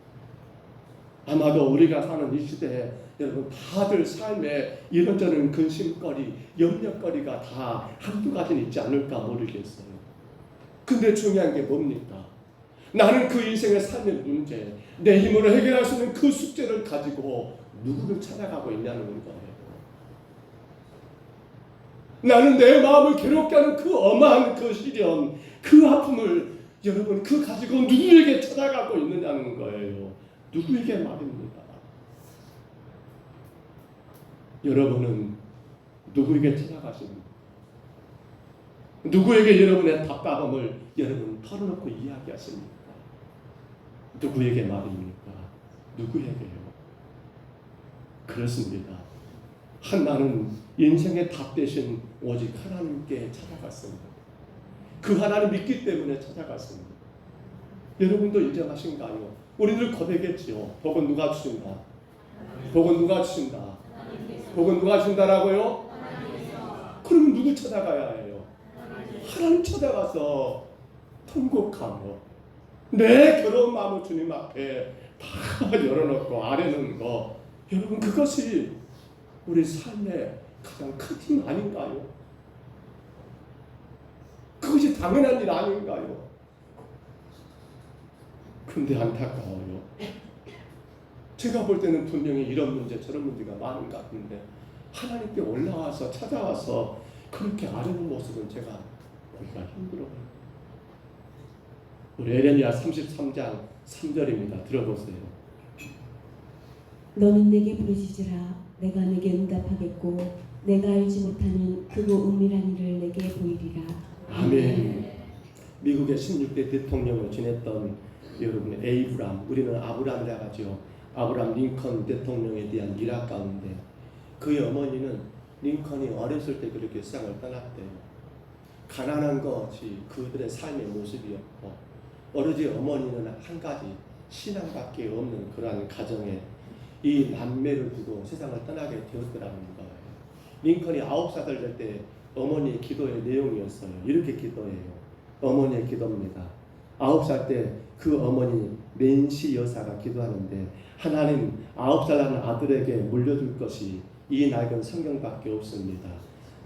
아마도 우리가 사는 이 시대에 여러분 다들 삶에 이런저런 근심거리, 염려거리가 다 한두 가지는 있지 않을까 모르겠어요. 근데 중요한 게 뭡니까? 나는 그 인생의 삶의 문제, 내 힘으로 해결할 수 있는 그 숙제를 가지고 누구를 찾아가고 있냐는 거예요. 나는 내 마음을 괴롭게 하는 그 엄한 그 시련, 그 아픔을 여러분 그 가지고 누구에게 찾아가고 있느냐는 거예요. 누구에게 말입니다. 여러분은 누구에게 찾아가십니까? 누구에게 여러분의 답답함을 여러분 털어놓고 이야기하십니까? 누구에게 말입니까? 누구에게요? 그렇습니다. 한나는 인생의 답 대신 오직 하나님께 찾아갔습니다. 그 하나님 믿기 때문에 찾아갔습니다. 여러분도 인정하신가요? 우리들 고백했지요. 복은 누가 주신다? 복은 누가 주신다? 복은 누가 주신다라고요? 그러면 누구 찾아가야 해요? 하나님 찾아가서 통곡하고 내 괴로운 마음을 주님 앞에 다 열어놓고 아뢰는 거, 여러분 그것이 우리 삶의 가장 큰 힘 아닌가요? 그것이 당연한 일 아닌가요? 근데 안타까워요. 제가 볼 때는 분명히 이런 문제 저런 문제가 많은 것 같은데 하나님께 올라와서 찾아와서 그렇게 아뢰는 모습은 제가 보기가 힘들어요. 우리 에레미야 33장 3절입니다. 들어보세요. 너는 내게 부르짖으라. 내가 내게 응답하겠고 내가 알지 못하는 크고 은밀한 일을 내게 보이리라. 아멘. 미국의 16대 대통령을 지냈던 여러분 에이브람, 우리는 아브람이라고 하죠. 아브람 링컨 대통령에 대한 일화 가운데 그의 어머니는 링컨이 어렸을 때 그렇게 세상을 떠났대요. 가난한 것이 그들의 삶의 모습이었고 오로지 어머니는 한 가지 신앙밖에 없는 그러한 가정에 이 남매를 두고 세상을 떠나게 되었더라는 거예요. 링컨이 9살 될 때 어머니의 기도의 내용이었어요. 이렇게 기도해요. 어머니의 기도입니다. 9살 때 그 어머니 낸시 여사가 기도하는데 하나님 9살 나는 아들에게 물려줄 것이 이 낡은 성경밖에 없습니다.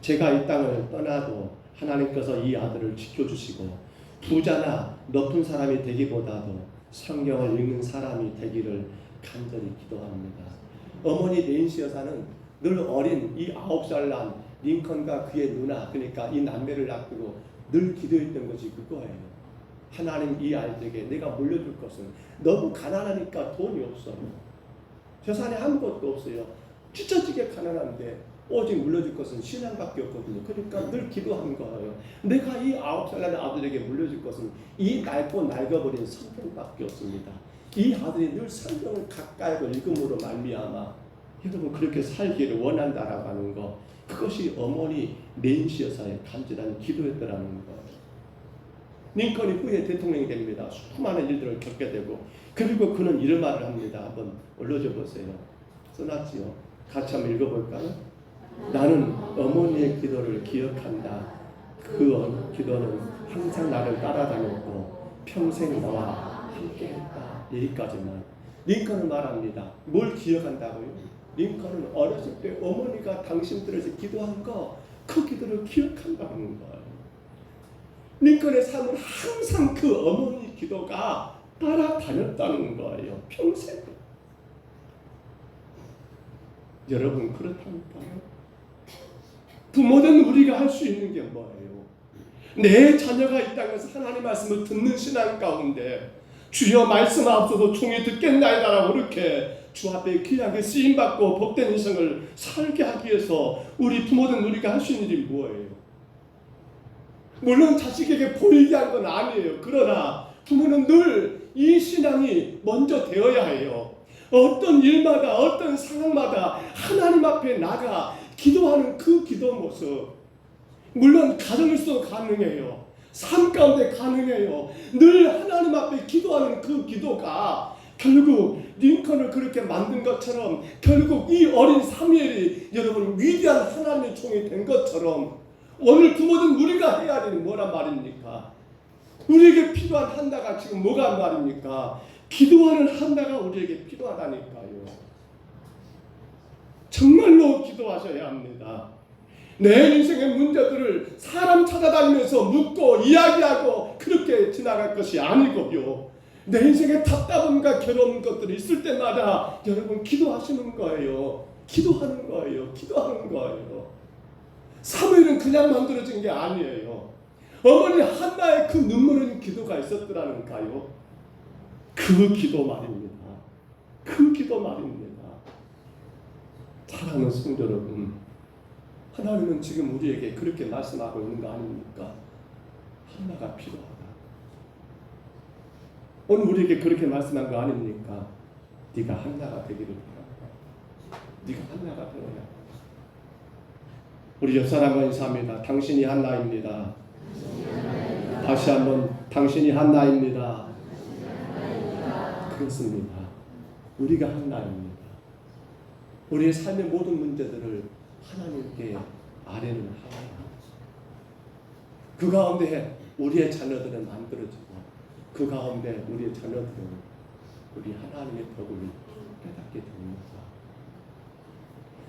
제가 이 땅을 떠나도 하나님께서 이 아들을 지켜주시고 부자나 높은 사람이 되기보다도 성경을 읽는 사람이 되기를 간절히 기도합니다. 어머니 낸시 여사는 늘 어린 이 9살 난 링컨과 그의 누나, 그러니까 이 남매를 앞두고 늘 기도했던 것이 그거예요. 하나님 이 아이들에게 내가 물려줄 것은 너무 가난하니까 돈이 없어요. 재산에 아무것도 없어요. 찢어지게 가난한데 오직 물려줄 것은 신앙밖에 없거든요. 그러니까 늘 기도하는 거예요. 내가 이 9살 난 아들에게 물려줄 것은 이 낡고 낡아버린 성경밖에 없습니다. 이 아들이 늘 성경을 가까이 읽음으로 말미암아 여러분 그렇게 살기를 원한다라고 하는 거, 그것이 어머니 낸시 여사의 간절한 기도였더라는 거예요. 링컨이 후에 대통령이 됩니다. 수많은 일들을 겪게 되고 그리고 그는 이런 말을 합니다. 한번 올려줘 보세요. 써놨지요. 같이 한번 읽어볼까요? 나는 어머니의 기도를 기억한다. 그 기도는 항상 나를 따라다녔고 평생 나와 함께했다. 여기까지만. 링컨은 말합니다. 뭘 기억한다고요? 링컨은 어렸을 때 어머니가 당신들에서 기도한 거, 그 기도를 기억한다는 거예요. 링컨의 삶은 항상 그 어머니 기도가 따라다녔다는 거예요. 평생. 여러분 그렇다니까요. 부모된 우리가 할 수 있는 게 뭐예요? 내 자녀가 이 땅에서 하나님 말씀을 듣는 신앙 가운데 주여 말씀하옵소서 종이 듣겠나이다라고 이렇게 주 앞에 귀하게 쓰임받고 복된 인생을 살게 하기 위해서 우리 부모된 우리가 할 수 있는 일이 뭐예요? 물론 자식에게 보이게 한 건 아니에요. 그러나 부모는 늘 이 신앙이 먼저 되어야 해요. 어떤 일마다 어떤 상황마다 하나님 앞에 나가 기도하는 그 기도 모습, 물론 가정에서 가능해요. 삶 가운데 가능해요. 늘 하나님 앞에 기도하는 그 기도가 결국 링컨을 그렇게 만든 것처럼 결국 이 어린 사무엘이 여러분 위대한 하나님의 종이 된 것처럼 오늘 부모든 우리가 해야 되는 뭐란 말입니까? 우리에게 필요한 한나가 지금 뭐가 말입니까? 기도하는 한나가 우리에게 필요하다니까요. 정말로 기도하셔야 합니다. 내 인생의 문제들을 사람 찾아다니면서 묻고 이야기하고 그렇게 지나갈 것이 아니고요. 내 인생의 답답함과 괴로운 것들이 있을 때마다 여러분 기도하시는 거예요. 기도하는 거예요. 기도하는 거예요. 사무엘은 그냥 만들어진 게 아니에요. 어머니 한나의 그 눈물은 기도가 있었더라는가요? 그 기도 말입니다. 그 기도 말입니다. 사랑하는 성도 여러분, 하나님은 지금 우리에게 그렇게 말씀하고 있는 거 아닙니까? 한나가 필요하다. 오늘 우리에게 그렇게 말씀한 거 아닙니까? 네가 한나가 되기를 바란다. 네가 한나가 되어야. 우리 옆 사람과 인사합니다. 당신이 한나입니다. 다시 한번 당신이 한나입니다. 그렇습니다. 우리가 한나입니다. 우리의 삶의 모든 문제들을 하나님께 아뢰는 하나님. 그 가운데 우리의 자녀들은 만들어지고 그 가운데 우리의 자녀들은 우리 하나님의 덕을 깨닫게 됩니다.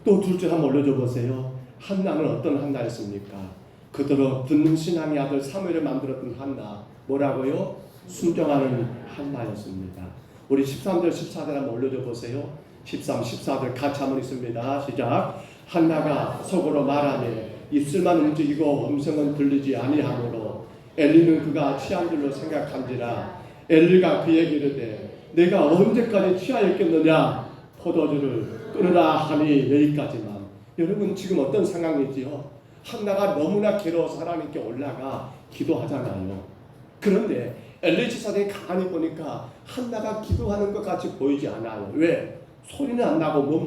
또 둘째 한번 올려줘 보세요. 한나는 어떤 한나였습니까? 그대로 듣는 신앙의 아들 사무엘을 만들었던 한나. 뭐라고요? 순종하는 한나였습니다. 우리 13절 14절 한번 올려줘 보세요. 13, 14절 같이 한번 있습니다. 시작. 한나가 속으로 말하며 입술만 움직이고 음성은 들리지 아니하므로 엘리는 그가 취한 줄로 생각한지라. 엘리가 그에게 이르되 내가 언제까지 취하였겠느냐? 포도주를 끊으라 하니 여기까지만. 여러분 지금 어떤 상황이지요? 한나가 너무나 괴로워서 하나님께 올라가 기도하잖아요. 그런데 엘리 지사들이 가만히 보니까 한나가 기도하는 것 같이 보이지 않아요. 왜? 소리는 안 나고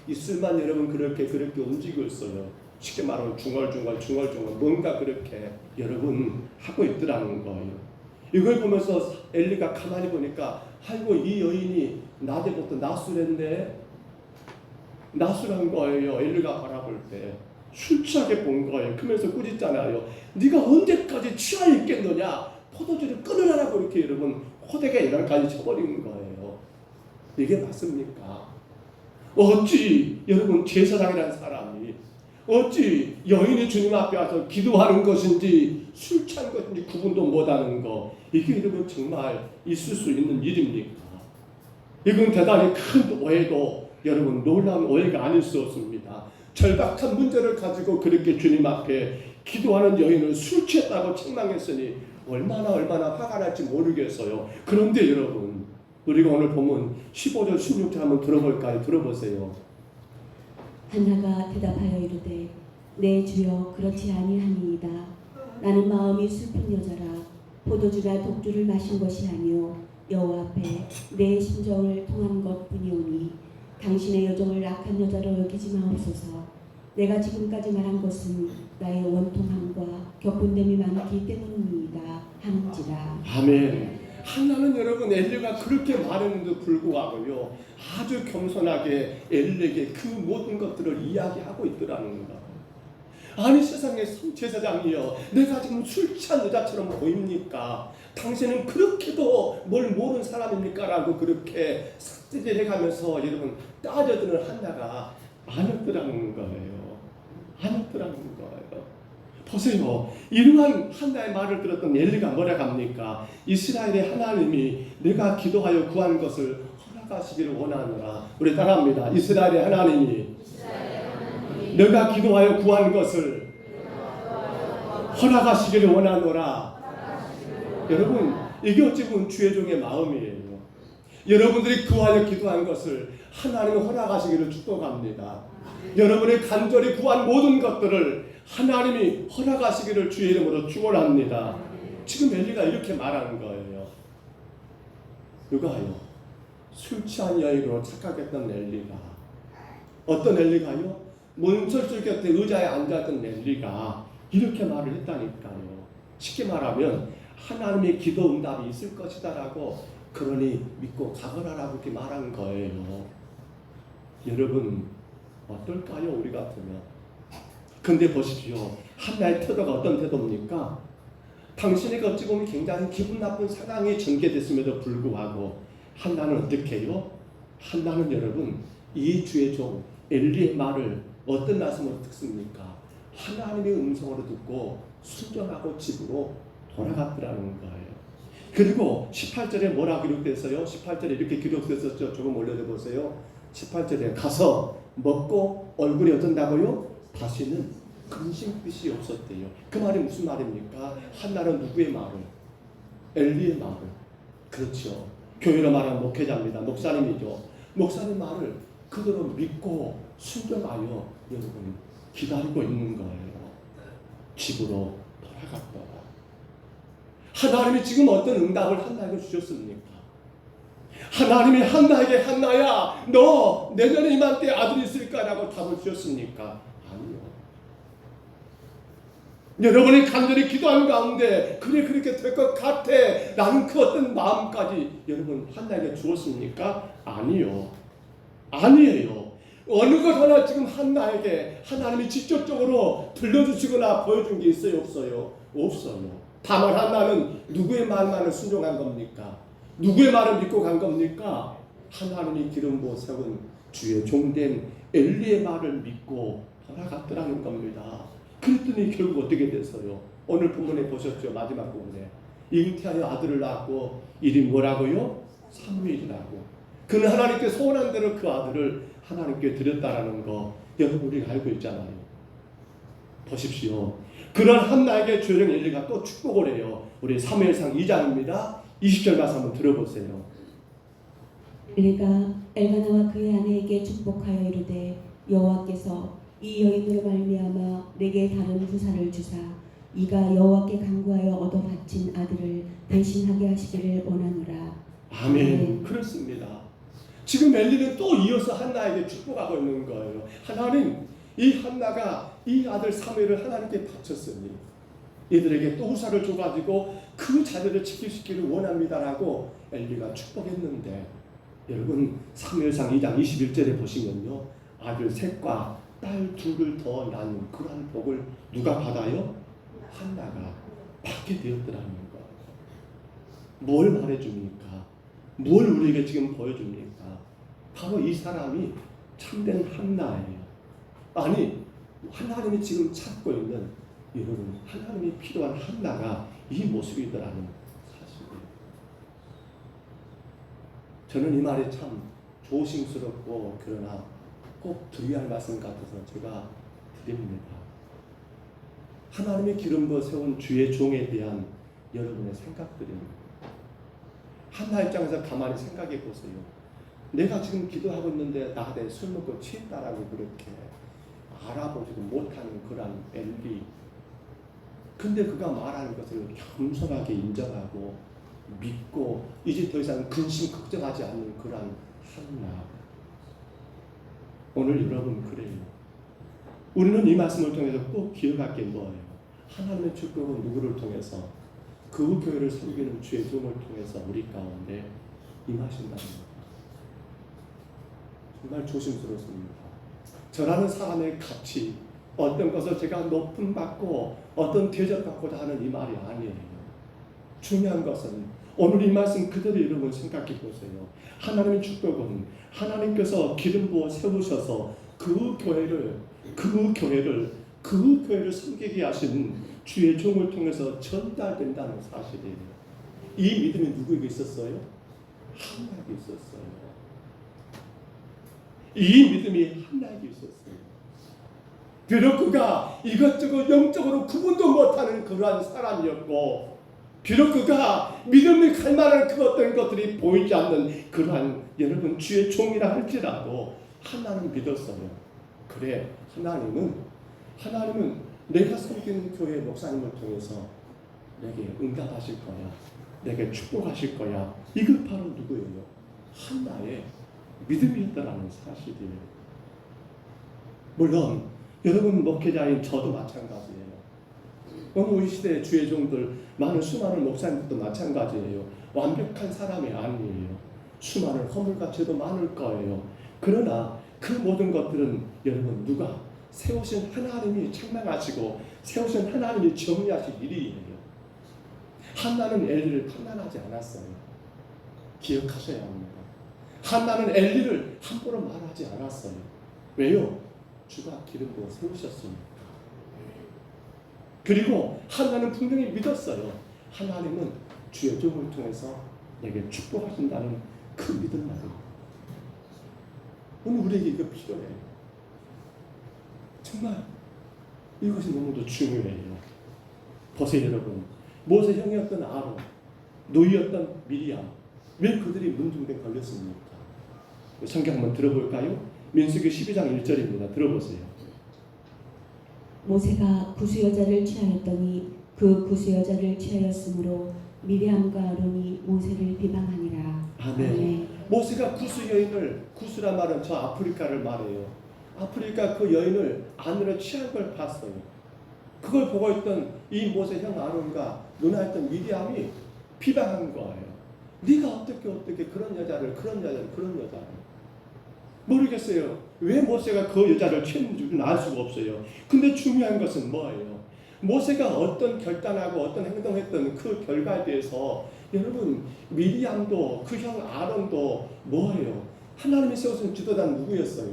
입술만 여러분 그렇게 움직이고 있어요. 쉽게 말하면 중얼중얼 뭔가 그렇게 여러분 하고 있더라는 거예요. 이걸 보면서 엘리가 가만히 보니까 아이고 이 여인이 낮에부터 나술한 거예요. 엘리가 바라볼 때 술 취하게 본 거예요. 그러면서 꾸짖잖아요. 네가 언제까지 취하 있겠느냐? 포도주를 끊으라고 이렇게 여러분 호되게 이런까지 쳐버리는 거예요. 이게 맞습니까? 어찌 여러분 제사장이라는 사람이 어찌 여인이 주님 앞에 와서 기도하는 것인지 술 취한 것인지 구분도 못하는 거, 이게 여러분 정말 있을 수 있는 일입니까? 이건 대단히 큰 오해도 여러분 놀라운 오해가 아닐 수 없습니다. 절박한 문제를 가지고 그렇게 주님 앞에 기도하는 여인을 술 취했다고 책망했으니 얼마나 화가 날지 모르겠어요. 그런데 여러분 우리가 오늘 보면 15절 16절 한번 들어볼까요? 들어보세요. 한나가 대답하여 이르되 내 주여 그렇지 아니하니이다. 나는 마음이 슬픈 여자라. 포도주나 독주를 마신 것이 아니요 여호와 앞에 내 심정을 통한 것뿐이오니 당신의 여종을 악한 여자로 여기지 마옵소서. 내가 지금까지 말한 것은 나의 원통함과 격분됨이 많기 때문이다 하는지라. 아멘. 한나는 여러분 엘리가 그렇게 말했는데도 불구하고요 아주 겸손하게 엘리에게 그 모든 것들을 이야기하고 있더라는 거. 아니 세상에 제사장이여, 내가 지금 술 취한 여자처럼 보입니까? 당신은 그렇게도 뭘 모르는 사람입니까? 라고 그렇게 삭제해가면서 여러분 따져드는 한나가 아니었더라는 거예요. 아니었더라는 거예요. 보세요. 이러한 한나의 말을 들었던 엘리가 뭐라고 합니까? 이스라엘의 하나님이 내가 기도하여 구한 것을 허락하시기를 원하노라. 우리 따라합니다. 이스라엘의 하나님이 내가 기도하여 구한 것을 허락하시기를 원하노라. 여러분 이게 어찌 보면 주의 종의 마음이에요. 여러분들이 구하여 기도한 것을 하나님이 허락하시기를 축복합니다. 여러분이 간절히 구한 모든 것들을 하나님이 허락하시기를 주의 이름으로 축원합니다. 지금 엘리가 이렇게 말하는 거예요. 누가요? 술 취한 여인으로 착각했던 엘리가, 어떤 엘리가요? 문설주 곁에 의자에 앉았던 엘리가 이렇게 말을 했다니까요. 쉽게 말하면 하나님의 기도 응답이 있을 것이다라고, 그러니 믿고 가거라라고 이렇게 말한 거예요. 여러분 어떨까요? 우리 같으면. 근데 보십시오. 한나의 태도가 어떤 태도입니까? 당신에게 어찌 보면 굉장히 기분 나쁜 상황이 전개됐음에도 불구하고 한나는 어떻게 해요? 한나는 여러분 이 주의 종 엘리의 말을 어떤 말씀으로 듣습니까? 하나님의 음성으로 듣고 순종하고 집으로 돌아갔더라는 거예요. 그리고 18절에 뭐라고 기록됐어요? 18절에 이렇게 기록됐었죠. 조금 올려줘 보세요. 18절에 가서 먹고 얼굴이 어쩐다고요? 다시는 근심빛이 없었대요. 그 말이 무슨 말입니까? 한나는 누구의 말을? 엘리의 말을. 그렇죠. 교회로 말하면 목회자입니다. 목사님이죠. 목사님 말을 그대로 믿고 순종하여 여러분 기다리고 있는 거예요. 집으로 돌아갔더라. 하나님이 지금 어떤 응답을 한나에게 주셨습니까? 하나님이 한나에게 한나야 너 내년에 이맘때 아들이 있을까라고 답을 주셨습니까? 아니요. 여러분이 간절히 기도하는 가운데 그래 그렇게 될 것 같아 라는 그 어떤 마음까지 여러분 한나에게 주었습니까? 아니요. 아니에요. 어느 것 하나 지금 한나에게 하나님이 직접적으로 들려주시거나 보여준 게 있어요? 없어요? 없어요. 다만 한나는 누구의 말만을 순종한 겁니까? 누구의 말을 믿고 간 겁니까? 하나님이 기름 부어 세운 주의 종된 엘리의 말을 믿고 돌아갔더라는 겁니다. 그랬더니 결국 어떻게 됐어요? 오늘 본문에 보셨죠? 마지막 부분에 잉태하여 아들을 낳았고 이름이 뭐라고요? 사무엘이라고. 그는 하나님께 소원한 대로 그 아들을 하나님께 드렸다라는 거 여러분 우리가 알고 있잖아요. 보십시오. 그런 한나에게 주령 엘리가 또 축복을 해요. 우리 사무엘상 2장입니다. 20절 말씀 한번 들어보세요. 엘리가 엘가나와 그의 아내에게 축복하여 이르되 여호와께서 이 여인으로 말미암아 내게 다른 후사를 주사 이가 여호와께 간구하여 얻어 바친 아들을 대신하게 하시기를 원하노라. 아멘. 그렇습니다. 지금 엘리는 또 이어서 한나에게 축복하고 있는 거예요. 하나님, 이 한나가 이 아들 사무엘을 하나님께 바쳤으니 이들에게 또 후사를 줘가지고 그 자녀를 지키시기를 원합니다라고 엘리가 축복했는데 여러분 사무엘상 2장 21절에 보시면요. 아들 셋과 딸 둘을 더 낳는 그러한 복을 누가 받아요? 한나가 받게 되었더라는 거예요. 뭘 말해줍니까? 뭘 우리에게 지금 보여줍니까? 바로 이 사람이 참된 한나예요. 아니 하나님이 지금 찾고 있는 여러분 하나님이 필요한 한나가 이 모습이더라는 사실이에요. 저는 이 말이 참 조심스럽고 그러나 꼭 드려야 할 말씀 같아서 제가 드립니다. 하나님의 기름 부어 세운 주의 종에 대한 여러분의 생각들입니다. 한나 입장에서 가만히 생각해 보세요. 내가 지금 기도하고 있는데 나한테 술 먹고 취했다라고 그렇게 알아보지도 못하는 그런 엘리. 근데 그가 말하는 것을 겸손하게 인정하고 믿고 이제 더 이상 근심 걱정하지 않는 그런 한나. 오늘 여러분 그래요. 우리는 이 말씀을 통해서 꼭 기억할 게 뭐예요? 하나님의 축복은 누구를 통해서? 그 교회를 섬기는 주의 종을 통해서 우리 가운데 임하신다는 것. 정말 조심스럽습니다. 저라는 사람의 가치, 어떤 것을 제가 높임 받고 어떤 대접받고자 하는 이 말이 아니에요. 중요한 것은 오늘 이 말씀 그대로 여러분 생각해 보세요. 하나님의 축복은 하나님께서 기름 부어 세우셔서 그 교회를 섬기게 하신 주의 종을 통해서 전달된다는 사실이에요. 이 믿음이 누구에게 있었어요? 한나에게 있었어요. 이 믿음이 한나에게 있었어요. 비록 그가 이것저것 영적으로 구분도 못하는 그러한 사람이었고 비록 그가 믿음이 갈 만한 그 어떤 것들이 보이지 않는 그러한 여러분 주의 종이라 할지라도 하나님은 믿었어요. 그래 하나님은 내가 섬기는 교회 목사님을 통해서 내게 응답하실 거야. 내게 축복하실 거야. 이거 바로 누구예요? 한나의 믿음이었다라는 사실이에요. 물론 여러분 목회자인 저도 마찬가지예요. 오늘 우리 시대의 주의 종들 많은 수많은 목사님들도 마찬가지예요. 완벽한 사람이 아니에요. 수많은 허물과 죄도 많을 거예요. 그러나 그 모든 것들은 여러분 누가 세우신 하나님이 책망하시고 세우신 하나님이 정리하실 일이에요. 한나는 엘리를 판단하지 않았어요. 기억하셔야 합니다. 한나는 엘리를 함부로 말하지 않았어요. 왜요? 주가 기름 부어 세우셨으니까. 그리고 한나는 분명히 믿었어요. 하나님은 주의 종을 통해서 내게 축복하신다는 그 믿음만요. 오늘 우리에게 이거 필요해요. 정말 이것이 너무도 중요해요. 보세요 여러분. 모세 형이었던 아론, 노이였던 미리암, 왜 그들이 문둥병 걸렸습니까? 성경 한번 들어볼까요? 민수기 12장 1절입니다. 들어보세요. 모세가 구수 여자를 취하였더니 그 구수 여자를 취하였으므로 미리암과 아론이 모세를 비방하니라. 아멘. 모세가 구수 여인을, 구수란 말은 저 아프리카를 말해요. 아프리카 그 여인을 아내로 취한 걸 봤어요. 그걸 보고 있던 이 모세 형 아론과 누나였던 미리암이 비방한 거예요. 네가 어떻게 그런 여자를 모르겠어요. 왜 모세가 그 여자를 취했는지는 알 수가 없어요. 근데 중요한 것은 뭐예요? 모세가 어떤 결단하고 어떤 행동했던 그 결과에 대해서 여러분 미리암도 그 형 아론도 뭐예요? 하나님이 세우신 지도자는 누구였어요?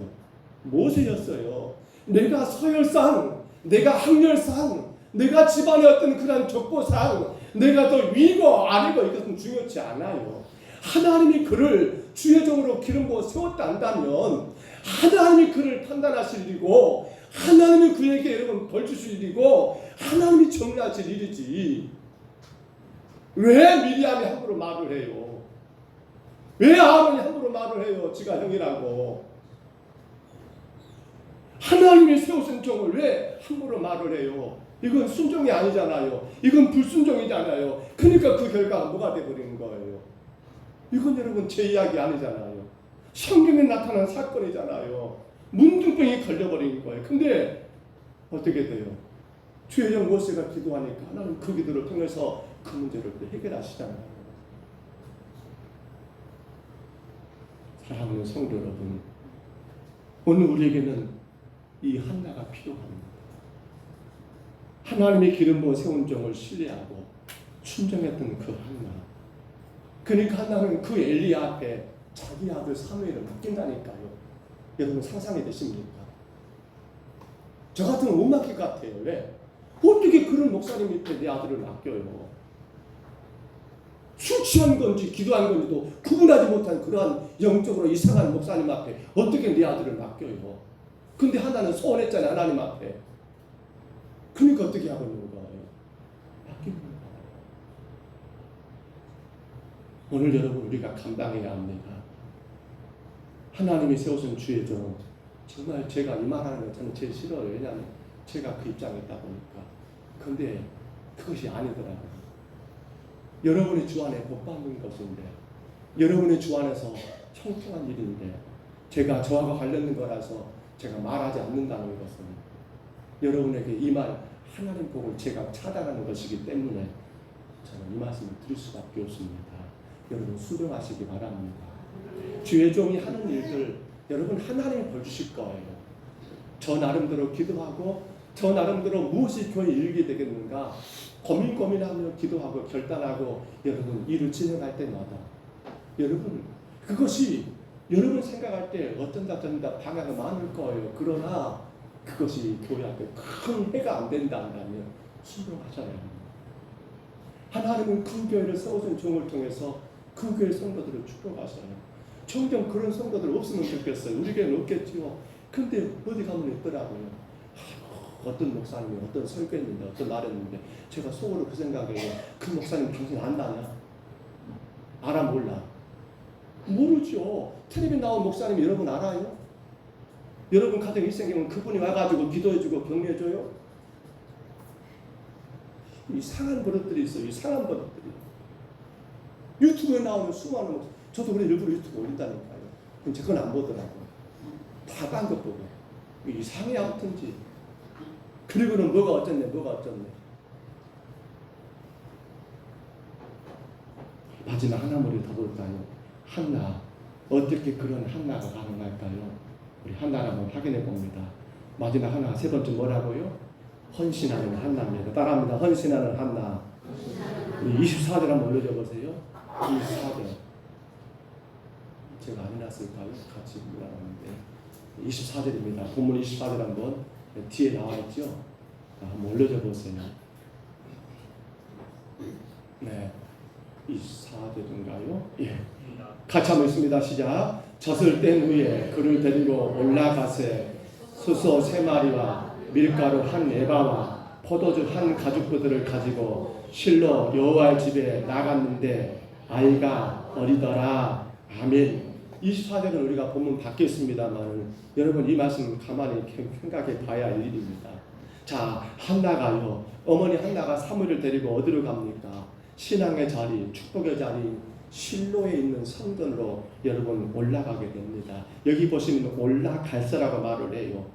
모세였어요. 내가 서열상, 내가 학렬상, 내가 집안의 어떤 그런 족보상, 내가 더 위고 아래고 이것은 중요치 않아요. 하나님이 그를 주의 종으로 기름 부어 세웠다 한다면 하나님이 그를 판단하실 일이고 하나님이 그에게 여러분 벌 주실 일이고 하나님이 정리하실 일이지. 왜 미리암이 함부로 말을 해요? 왜 아론이 함부로 말을 해요? 지가 형이라고. 하나님이 세우신 종을 왜 함부로 말을 해요? 이건 순종이 아니잖아요. 이건 불순종이잖아요. 그러니까 그 결과가 뭐가 돼버리는 거예요? 이건 여러분 제 이야기 아니잖아요. 성경에 나타난 사건이잖아요. 문둥병이 걸려버린 거예요. 근데 어떻게 돼요? 주의 종 모세가 기도하니까 하나님 그 기도를 통해서 그 문제를 해결하시잖아요. 사랑하는 성도 여러분, 오늘 우리에게는 이 한나가 필요합니다. 하나님의 기름 부어 세운 종을 신뢰하고 순종했던 그 한나. 그러니까 한나는 그 엘리 앞에 자기 아들 사무엘을 맡긴다니까요. 여러분 상상이 되십니까? 저 같으면 못 맡길 것 같아요. 왜? 어떻게 그런 목사님 밑에 내 아들을 맡겨요? 술 취한 건지 기도한 건지도 구분하지 못한 그러한 영적으로 이상한 목사님 앞에 어떻게 내 아들을 맡겨요? 근데 하나는 소원했잖아요. 하나님 앞에. 그러니까 어떻게 하고 있는 거예요? 맡기는 거예요. 오늘 여러분 우리가 감당해야 합니다. 하나님이 세우신 주의 종. 정말 제가 이 말하는 거 저는 제일 싫어요. 왜냐하면 제가 그 입장에 있다 보니까. 근데 그것이 아니더라고요. 여러분이 주 안에 복 받는 것인데, 여러분의 주 안에서 형통한 일인데, 제가 저하고 관련된 거라서 제가 말하지 않는다는 것은 여러분에게 이 말 하나님 복을 제가 차단하는 것이기 때문에 저는 이 말씀을 드릴 수밖에 없습니다. 여러분 순종하시기 바랍니다. 주의 종이 하는 일들 여러분 하나님이 벌주실 거예요. 저 나름대로 기도하고 저 나름대로 무엇이 교회 일이 되겠는가 고민하며 기도하고 결단하고 여러분 일을 진행할 때마다 여러분 그것이 여러분 생각할 때 어쩐다 방향이 많을 거예요. 그러나 그것이 교회 앞에 큰 해가 안 된다 한다면 순종하셔야 합니다. 하나님은 그 교회를 세우신 종을 통해서 그 교회 성도들을 축복하셔요. 종종 그런 성도들 없으면 좋겠어요. 우리 교회는 없겠지요. 근데 어디 가면 있더라고요. 어떤 목사님이 어떤 설교했는데 어떤 말했는데 제가 속으로 그 생각이에요. 그 목사님 당신 안다냐? 알아 몰라? 모르죠. 텔레비 나온 목사님 여러분 알아요? 여러분 가정 일생이면 그분이 와가지고 기도해주고 격려해줘요? 이상한 버릇들이 있어요. 이상한 버릇들이. 유튜브에 나오는 수많은 목사 저도 그래 일부러 유튜브 올린다니까요. 근데 그건 안 보더라고요. 다 딴 것 보고 이상해 아무튼지. 그리고는 뭐가 어쩌네. 마지막 하나물을 더 볼까요? 한나. 어떻게 그런 한나가 가능할까요? 우리 한나를 한번 확인해 봅니다. 마지막 하나 세 번째 뭐라고요? 헌신하는 한나입니다. 따라합니다. 헌신하는 한나. 24절 한번 올려줘 보세요. 24절. 제가 안 해놨을까요? 같이 올라가는데 24절입니다. 본문 24절 한번 뒤에 나와 있죠? 한번 올려줘 보세요. 네, 24절인가요? 예. 같이 한번 있습니다. 시작. 젖을 뗀 후에 그를 데리고 올라가세 수소 3마리와 밀가루 1에바와 포도주 1가죽부들을 가지고 실로 여호와의 집에 나갔는데 아이가 어리더라. 아멘. 24절은 우리가 본문 바뀌었습니다만 여러분 이 말씀 가만히 생각해 봐야 할 일입니다. 자, 한나가요. 어머니 한나가 사무엘을 데리고 어디로 갑니까? 신앙의 자리, 축복의 자리, 실로에 있는 성전으로 여러분 올라가게 됩니다. 여기 보시면 올라갈세라고 말을 해요.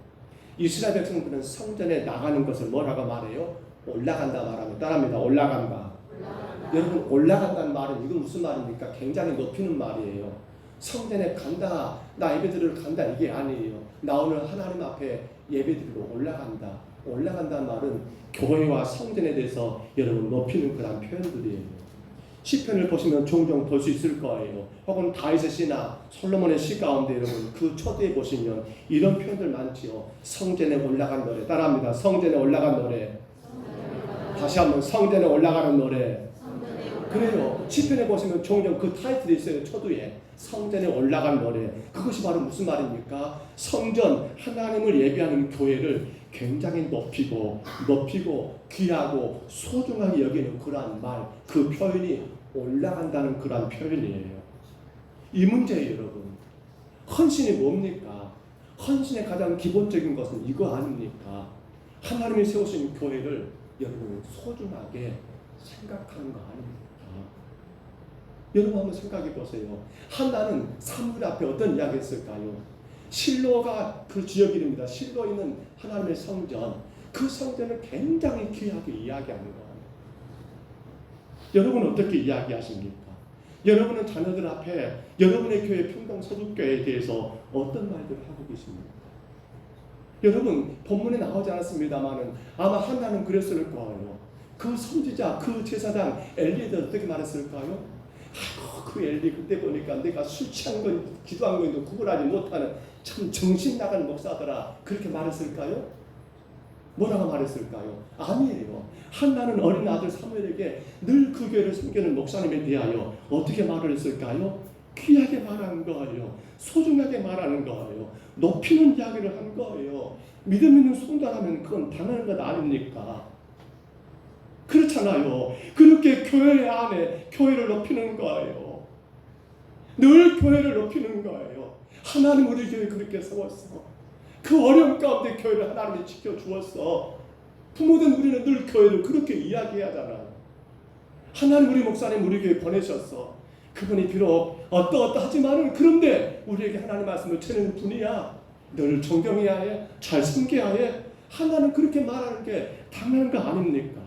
이스라엘 백성들은 성전에 나가는 것을 뭐라고 말해요? 올라간다 말하면 따라합니다. 올라간다. 여러분 올라간다는 말은 이건 무슨 말입니까? 굉장히 높이는 말이에요. 성전에 간다, 나 예배드리러 간다 이게 아니에요. 나 오늘 하나님 앞에 예배드리러 올라간다. 올라간다는 말은 교회와 성전에 대해서 여러분 높이는 그런 표현들이에요. 시편을 보시면 종종 볼 수 있을 거예요. 혹은 다윗의 시나 솔로몬의 시 가운데 여러분 그 초대에 보시면 이런 표현들 많지요. 성전에 올라간 노래 따라합니다. 성전에 올라간 노래. 다시 한번 성전에 올라가는 노래. 그래요. 시편에 보시면 종종 그 타이틀이 있어요. 초두에 성전에 올라간 노래. 그것이 바로 무슨 말입니까? 성전 하나님을 예배하는 교회를 굉장히 높이고 귀하고 소중하게 여기는 그러한 말, 그 표현이 올라간다는 그러한 표현이에요. 이 문제예요, 여러분. 헌신이 뭡니까? 헌신의 가장 기본적인 것은 이거 아닙니까? 하나님이 세우신 교회를 여러분 소중하게 생각하는 거 아닙니까? 여러분 한번 생각해 보세요. 한나는 사무엘 앞에 어떤 이야기 했을까요? 실로가 그 지역 이름입니다. 실로에 있는 하나님의 성전, 그 성전을 굉장히 귀하게 이야기하는 거예요. 여러분은 어떻게 이야기하십니까? 여러분은 자녀들 앞에 여러분의 교회 평동서북교회에 대해서 어떤 말들을 하고 계십니까? 여러분 본문에 나오지 않았습니다마는 아마 한나는 그랬을 거예요. 그 선지자, 그 제사장 엘리에게 어떻게 말했을까요? 아이고 그 엘리 그때 보니까 내가 술 취한 건 기도한 건도 구분하지 못하는 참 정신 나간 목사더라. 그렇게 말했을까요? 뭐라고 말했을까요? 아니에요. 한나는 어린 아들 사무엘에게 늘 그 교회를 섬기는 목사님에 대하여 어떻게 말을 했을까요? 귀하게 말하는 거예요. 소중하게 말하는 거예요. 높이는 이야기를 한 거예요. 믿음 있는 성도라면 그건 당연한 것 아닙니까? 그렇잖아요. 그렇게 교회 안에 교회를 높이는 거예요. 늘 교회를 높이는 거예요. 하나님 우리 교회 그렇게 세웠어. 그 어려움 가운데 교회를 하나님이 지켜주었어. 부모된 우리는 늘 교회를 그렇게 이야기해야 하잖아요. 하나님 우리 목사님 우리 교회 보내셨어. 그분이 비록 어떠하지만은 그런데 우리에게 하나님 말씀을 전하는 분이야. 늘 존경해야 해. 잘 섬겨야 해. 하나님 그렇게 말하는 게 당연한 거 아닙니까?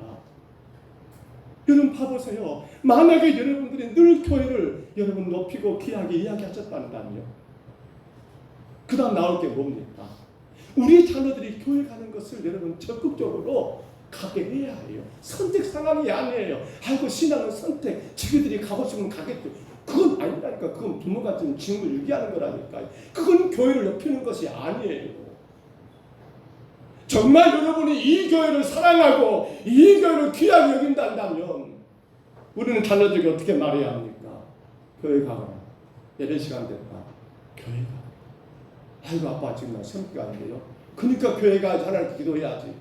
여러분 봐보세요. 만약에 여러분들이 늘 교회를 여러분 높이고 귀하게 이야기하셨다니까요. 그 다음 나올 게 뭡니까? 우리 자녀들이 교회 가는 것을 여러분 적극적으로 가게 해야 해요. 선택 상황이 아니에요. 아이고 신앙은 선택. 자기들이 가고 싶으면 가겠죠. 그건 아니라니까. 그건 부모가 지금 지금을 유기하는 거라니까요. 그건 교회를 높이는 것이 아니에요. 정말 여러분이 이 교회를 사랑하고 이 교회를 귀하게 여긴다면 우리는 자녀들에게 어떻게 말해야 합니까? 교회 가거라. 예배 시간 됐다. 교회 가. 아이고 아빠 지금 나 시험기가 안 돼요. 그러니까 교회 가야지. 하나님께 기도해야지.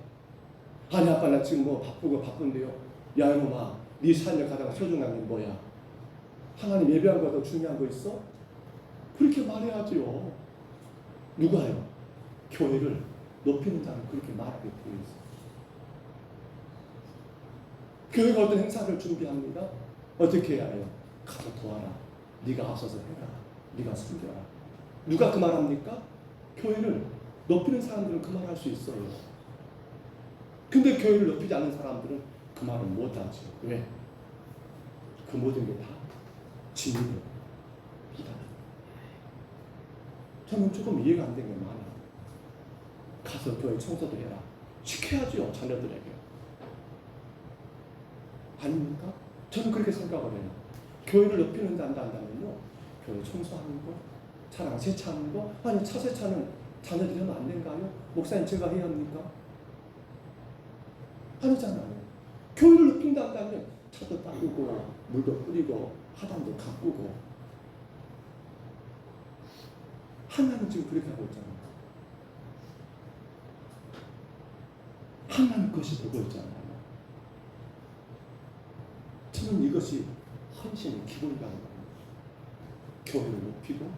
아니 아빠 나 지금 뭐 바쁜데요. 야 이놈아 네 삶에 가장 소중한 게 뭐야? 하나님 예배한 거더 중요한 거 있어? 그렇게 말해야지요. 누가요? 교회를 높이는 자는 그렇게 말하게 되어 있어요. 교회가 어떤 행사를 준비합니다. 어떻게 해야 해요? 가서 도와라. 네가 앞서서 해라. 네가 섬겨라. 누가 그 말합니까? 교회를 높이는 사람들은 그 말 할 수 있어요. 근데 교회를 높이지 않는 사람들은 그 말을 못하죠. 왜? 그 모든 게 다 진리로 비단. 저는 조금 이해가 안 되는 게 많아요. 가서 교회 청소도 해라. 시켜야죠. 자녀들에게. 아닙니까? 저는 그렇게 생각을 해요. 교회를 높이는 데 한다면요. 교회 청소하는 거, 차량 세차하는 거, 아니 차 세차는 자녀들이 하면 안 된가요? 목사님 제가 해야 합니까? 아니잖아요. 교회를 높인다 한다면 차도 닦고 물도 뿌리고 하단도 가꾸고. 하나는 지금 그렇게 하고 있잖아요. 하나는 그것이 되고 있잖아요. 저는 이것이 헌신의 기본이라는 거예요. 교회를 높이고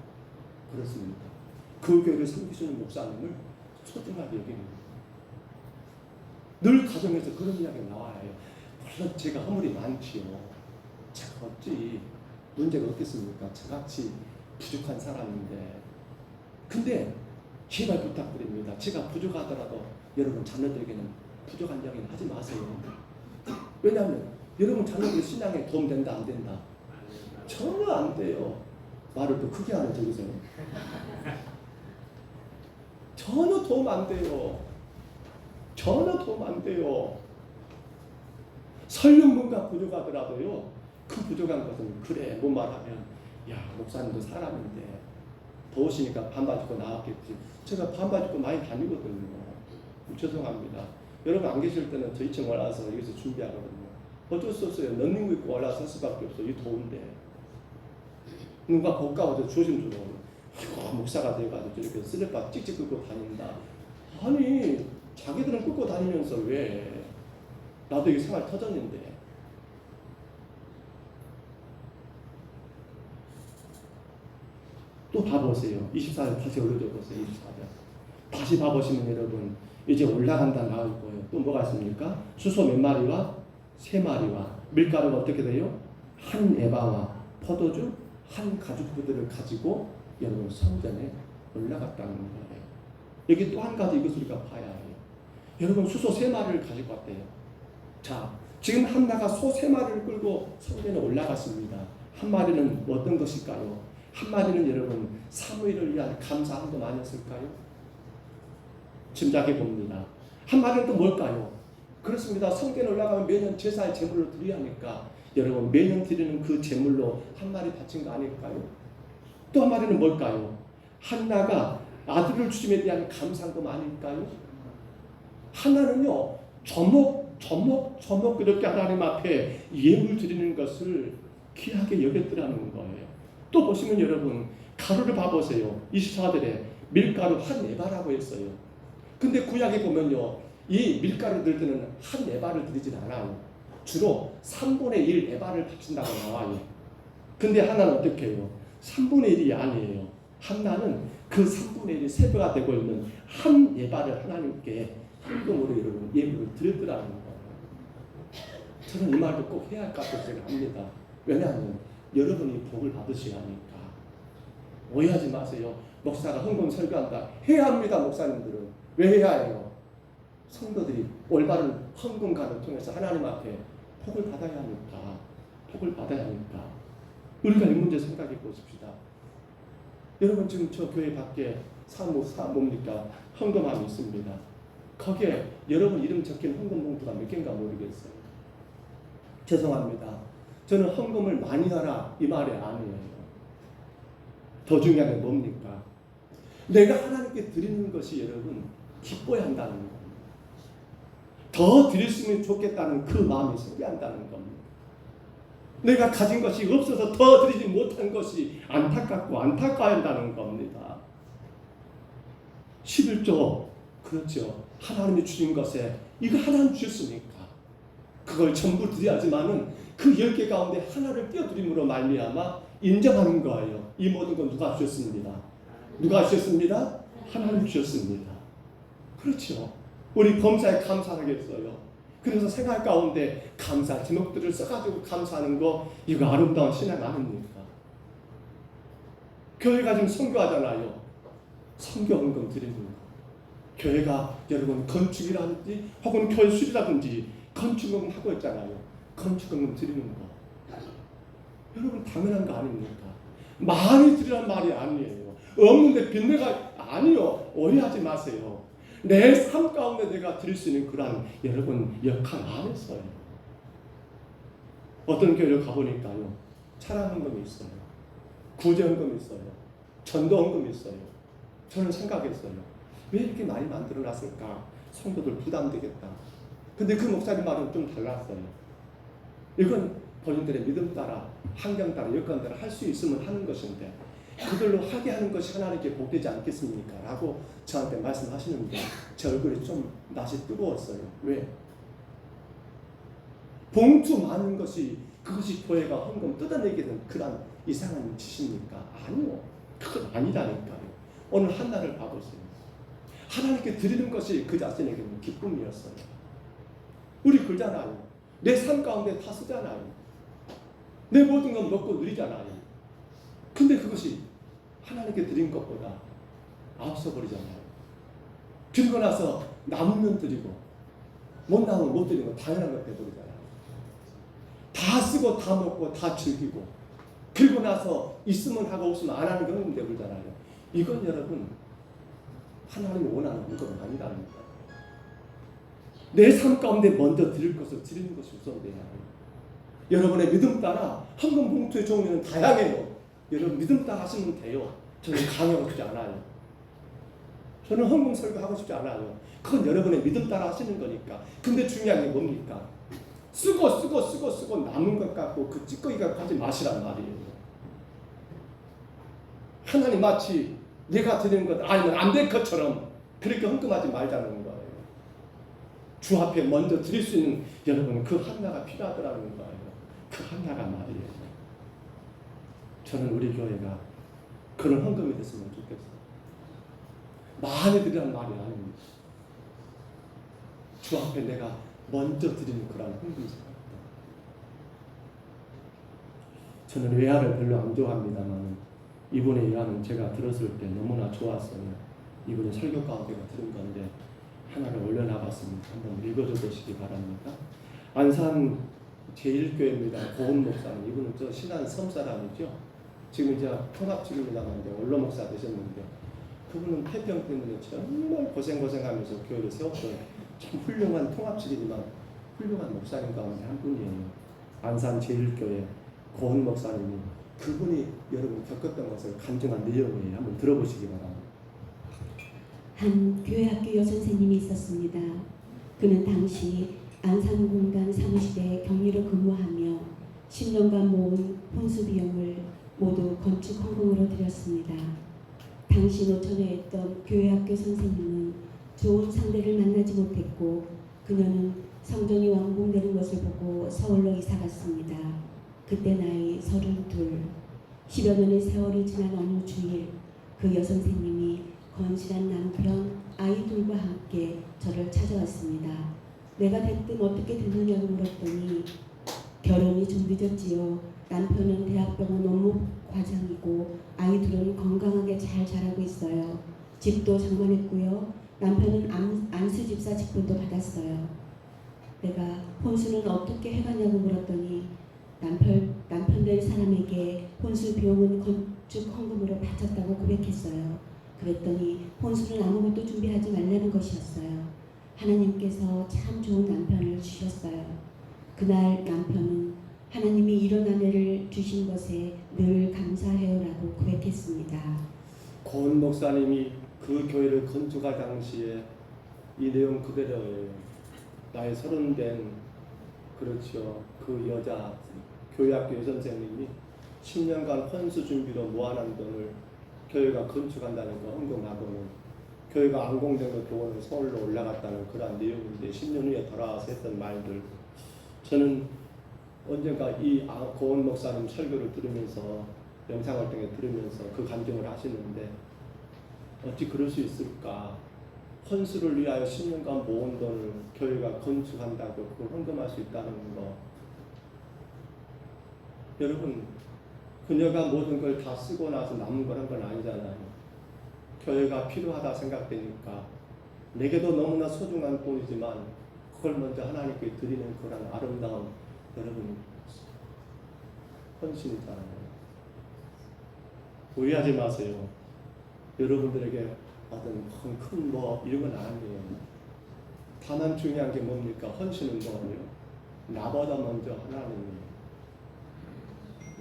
그렇습니다. 그 교회를 섬기시는 목사님을 소중하게 여기는 거예요. 늘 가정에서 그런 이야기가 나와야 해요. 물론 제가 허물이 많지요. 제가 어찌 문제가 없겠습니까? 저같이 부족한 사람인데. 근데 제발 부탁드립니다. 제가 부족하더라도 여러분 자녀들에게는 부족한 이야기는 하지 마세요. 왜냐하면 여러분 자녀들 신앙에 도움된다 안 된다? 전혀 안 돼요. 말을 또 크게 하는 저기서 전혀 도움 안 돼요. 전혀 도움 안 돼요. 설령 뭔가 부족하더라도요, 그 부족한 것은 그래 뭐 말하면 야 목사님도 사람인데 더우시니까 반바지 입고 나왔겠지. 제가 반바지 입고 많이 다니거든요. 죄송합니다. 여러분 안 계실 때는 저희 층 올라와서 여기서 준비하거든요. 어쩔 수 없어요. 런닝구 입고 올라설 수밖에 없어요. 이 더운데. 누가 고가워서 조심스러워. 목사가 돼가지고 저렇게 슬리퍼 찍찍 끌고 다닌다. 아니 자기들은 끌고 다니면서 왜? 나도 이게 생활 터전인데. 또 봐보세요. 24절 다시 올려줘 보세요. 24절 다시 봐보시면 여러분 이제 올라간다 나올 거예요. 또 뭐가 있습니까? 수소 몇 마리와 세 마리와 밀가루가 어떻게 돼요? 한 에바와 포도주 한 가죽부들을 가지고 여러분 성전에 올라갔다는 거예요. 여기 또 한 가지 이것을 우리가 봐야 해요. 여러분 수소 세 마리를 가지고 왔대요. 자, 지금 한나가 소 세 마리를 끌고 성전에 올라갔습니다. 한 마리는 어떤 것일까요? 한 마리는 여러분 사무엘을 위한 감사함도 아니었을까요? 짐작해 봅니다. 한 마리는 또 뭘까요? 그렇습니다. 성전에 올라가면 매년 제사의 제물로 드려야 하니까 여러분 매년 드리는 그 제물로 한 마리 바친 거 아닐까요? 또 한 마리는 뭘까요? 한나가 아들을 주심에 대한 감사함도 아닐까요? 하나는요 조목 그렇게 하나님 앞에 예물 드리는 것을 귀하게 여겼더라는 거예요. 또 보시면 여러분 가루를 봐보세요. 24절에 밀가루 한 에바라고 했어요. 근데 구약에 보면요 이 밀가루 들 때는 한 에바를 드리진 않아요. 주로 3분의 1 에바를 바친다고 나와요. 근데 하나는 어떻게 해요? 3분의 1이 아니에요. 하나는 그 3분의 1이 3배가 되고 있는 한 에바를 하나님께 헌금으로 여러분 예물을 드렸더라는 거예요. 저는 이 말도 꼭 해야 할 것 같아서 제가 합니다. 왜냐하면 여러분이 복을 받으셔야 하니까. 오해하지 마세요. 목사가 헌금 설교한다. 해야 합니다. 목사님들은. 왜 해야 해요? 성도들이 올바른 헌금관을 통해서 하나님 앞에 복을 받아야 하니까. 복을 받아야 하니까. 우리가 이 문제 생각해 보십시다. 여러분 지금 저 교회 밖에 뭡니까? 헌금함이 있습니다. 거기에 여러분 이름 적힌 헌금 봉투가 몇 개인가 모르겠어요. 죄송합니다. 저는 헌금을 많이 하라 이 말이 아니에요. 더 중요한 게 뭡니까? 내가 하나님께 드리는 것이 여러분 기뻐야 한다는 겁니다. 더 드렸으면 좋겠다는 그 마음이 생겨야 한다는 겁니다. 내가 가진 것이 없어서 더 드리지 못한 것이 안타깝고 안타까워야 한다는 겁니다. 11조 그렇죠. 하나님이 주신 것에 이거 하나님 주셨으니까 그걸 전부 드려야지만은 그 10개 가운데 하나를 띄어드림으로 말미암아 인정하는 거예요. 이 모든 건 누가 주셨습니다. 누가 주셨습니다? 하나님 주셨습니다. 그렇죠. 우리 범사에 감사하겠어요. 그래서 생활 가운데 감사 제목들을 써가지고 감사하는 거 이거 아름다운 신앙 아닙니까? 교회가 지금 선교하잖아요. 선교 헌금 드리는 거. 교회가 여러분 건축이라든지 혹은 교회 수리라든지 건축금 하고 있잖아요. 건축금 드리는 거. 여러분 당연한 거 아닙니까? 많이 드리란 말이 아니에요. 없는데 빚내가 아니요. 오해하지 마세요. 내 삶 가운데 내가 드릴 수 있는 그런 여러분 역할 안 했어요. 어떤 교회를 가보니까요. 차량헌금이 있어요. 구제헌금이 있어요. 전도헌금이 있어요. 저는 생각했어요. 왜 이렇게 많이 만들어놨을까? 성도들 부담되겠다. 근데 그 목사님 말은 좀 달랐어요. 이건 본인들의 믿음 따라, 환경 따라, 여건 따라 할 수 있으면 하는 것인데 그걸로 하게 하는 것이 하나님께 복되지 않겠습니까? 라고 저한테 말씀하시는데 제 얼굴이 좀 낯이 뜨거웠어요. 왜? 봉투 많은 것이 그것이 교회가 헌금 뜯어내기는 그런 이상한 짓입니까? 아니요. 그건 아니라니까요. 오늘 한나를 봐보세요. 하나님께 드리는 것이 그 자신에게는 기쁨이었어요. 우리 그러잖아요. 내 삶 가운데 다 쓰잖아요. 내 모든 건 먹고 누리잖아요. 근데 그것이 하나님께 드린 것보다 앞서 버리잖아요. 그리고 나서 남으면 드리고 못 남으면 못 드리는 거 당연한 것 돼버리잖아요. 다 쓰고 다 먹고 다 즐기고 그리고 나서 있으면 하고 없으면 안 하는 경우는 돼버리잖아요. 이건 여러분 하나님이 원하는 건 아니라는 거예요. 내 삶 가운데 먼저 드릴 것을 드리는 것이 우선돼야 해요. 여러분의 믿음 따라 헌금 봉투의 종류는 다양해요. 여러분 믿음 따라 하시면 돼요. 저는 강요하고 싶지 않아요. 저는 헌금 설교하고 싶지 않아요. 그건 여러분의 믿음 따라 하시는 거니까. 근데 중요한 게 뭡니까? 쓰고 남은 것 갖고 그 찌꺼기가 가지 마시란 말이에요. 하나님 마치 내가 드리는 것 아니면 안 될 것처럼 그렇게 헌금하지 말자는 거예요. 주 앞에 먼저 드릴 수 있는 여러분 그 하나가 필요하더라는 거예요. 그 하나가 말이에요. 저는 우리 교회가 그런 헌금이 됐으면 좋겠어요. 많이 드리라는 말이 아닙니다. 주 앞에 내가 먼저 드리는 그런 헌금이 있습니다. 저는 외화를 별로 안 좋아합니다만 이분의 외화는 제가 들었을 때 너무나 좋았어요. 이분의 설교 가운데가 들은 건데 하나를 올려놔봤습니다. 한번 읽어줘 보시기 바랍니다. 안산 제1교회입니다. 고은 목사님. 이분은 저 신안 섬 사람이죠. 지금 이제 통합직입니다만 이제 원로 목사 되셨는데 그분은 폐병 때문에 정말 고생하면서 교회를 세웠던 참 훌륭한 통합직이지만 훌륭한 목사님 가운데 한 분이에요. 안산 제1교회 고은 목사님이 그분이 여러분 겪었던 것을 간증한 내용이에요. 한번 들어보시기 바랍니다. 한 교회학교 여선생님이 있었습니다. 그는 당시 안산공단 사무실에 격리로 근무하며 10년간 모은 혼수 비용을 모두 건축 헌금으로 드렸습니다. 당시 노천에 있던 교회학교 선생님은 좋은 상대를 만나지 못했고 그녀는 성전이 완공되는 것을 보고 서울로 이사갔습니다. 그때 나이 32. 10여 년의 세월이 지난 어느 주일 그 여선생님이 건실한 남편, 아이들과 함께 저를 찾아왔습니다. 내가 대뜸 어떻게 됐느냐고 물었더니 결혼이 좀 늦었지요. 남편은 대학병원 업무 과장이고 아이들은 건강하게 잘 자라고 있어요. 집도 장만했고요. 남편은 안수 집사 직분도 받았어요. 내가 혼수는 어떻게 해가냐고 물었더니 남편 될 사람에게 혼수 비용은 건축 헌금으로 바쳤다고 고백했어요. 그랬더니 혼수는 아무것도 준비하지 말라는 것이었어요. 하나님께서 참 좋은 남편을 주셨어요. 그날 남편은 하나님이 이런 아내를 주신 것에 늘 감사해요라고 고백했습니다. 고은 목사님이 그 교회를 건축할 당시에 이 내용 그대로예요. 나이 30된 그렇죠. 그 여자 교회학교 선생님이 10년간 헌수 준비로 모아놓은 돈을 교회가 건축한다는 거 헌금하고는 교회가 완공된 거 보고는 서울로 올라갔다는 그런 내용인데 10년 후에 돌아와서 했던 말들 저는 언젠가 이 고은 목사님 설교를 들으면서 영상을 통해 들으면서 그 간증을 하시는데 어찌 그럴 수 있을까? 헌수를 위하여 10년간 모은 돈을 교회가 건축한다고 그걸 헌금할 수 있다는 거 여러분 그녀가 모든 걸 다 쓰고 나서 남은 걸 한 건 아니잖아요. 교회가 필요하다 생각되니까 내게도 너무나 소중한 돈이지만 그걸 먼저 하나님께 드리는 그런 아름다운 여러분 헌신이잖아요. 오해하지 마세요. 여러분들에게 어떤 큰 뭐 이런 건 아니에요. 다만 중요한 게 뭡니까? 헌신은 뭐예요? 나보다 먼저 하나님이에요.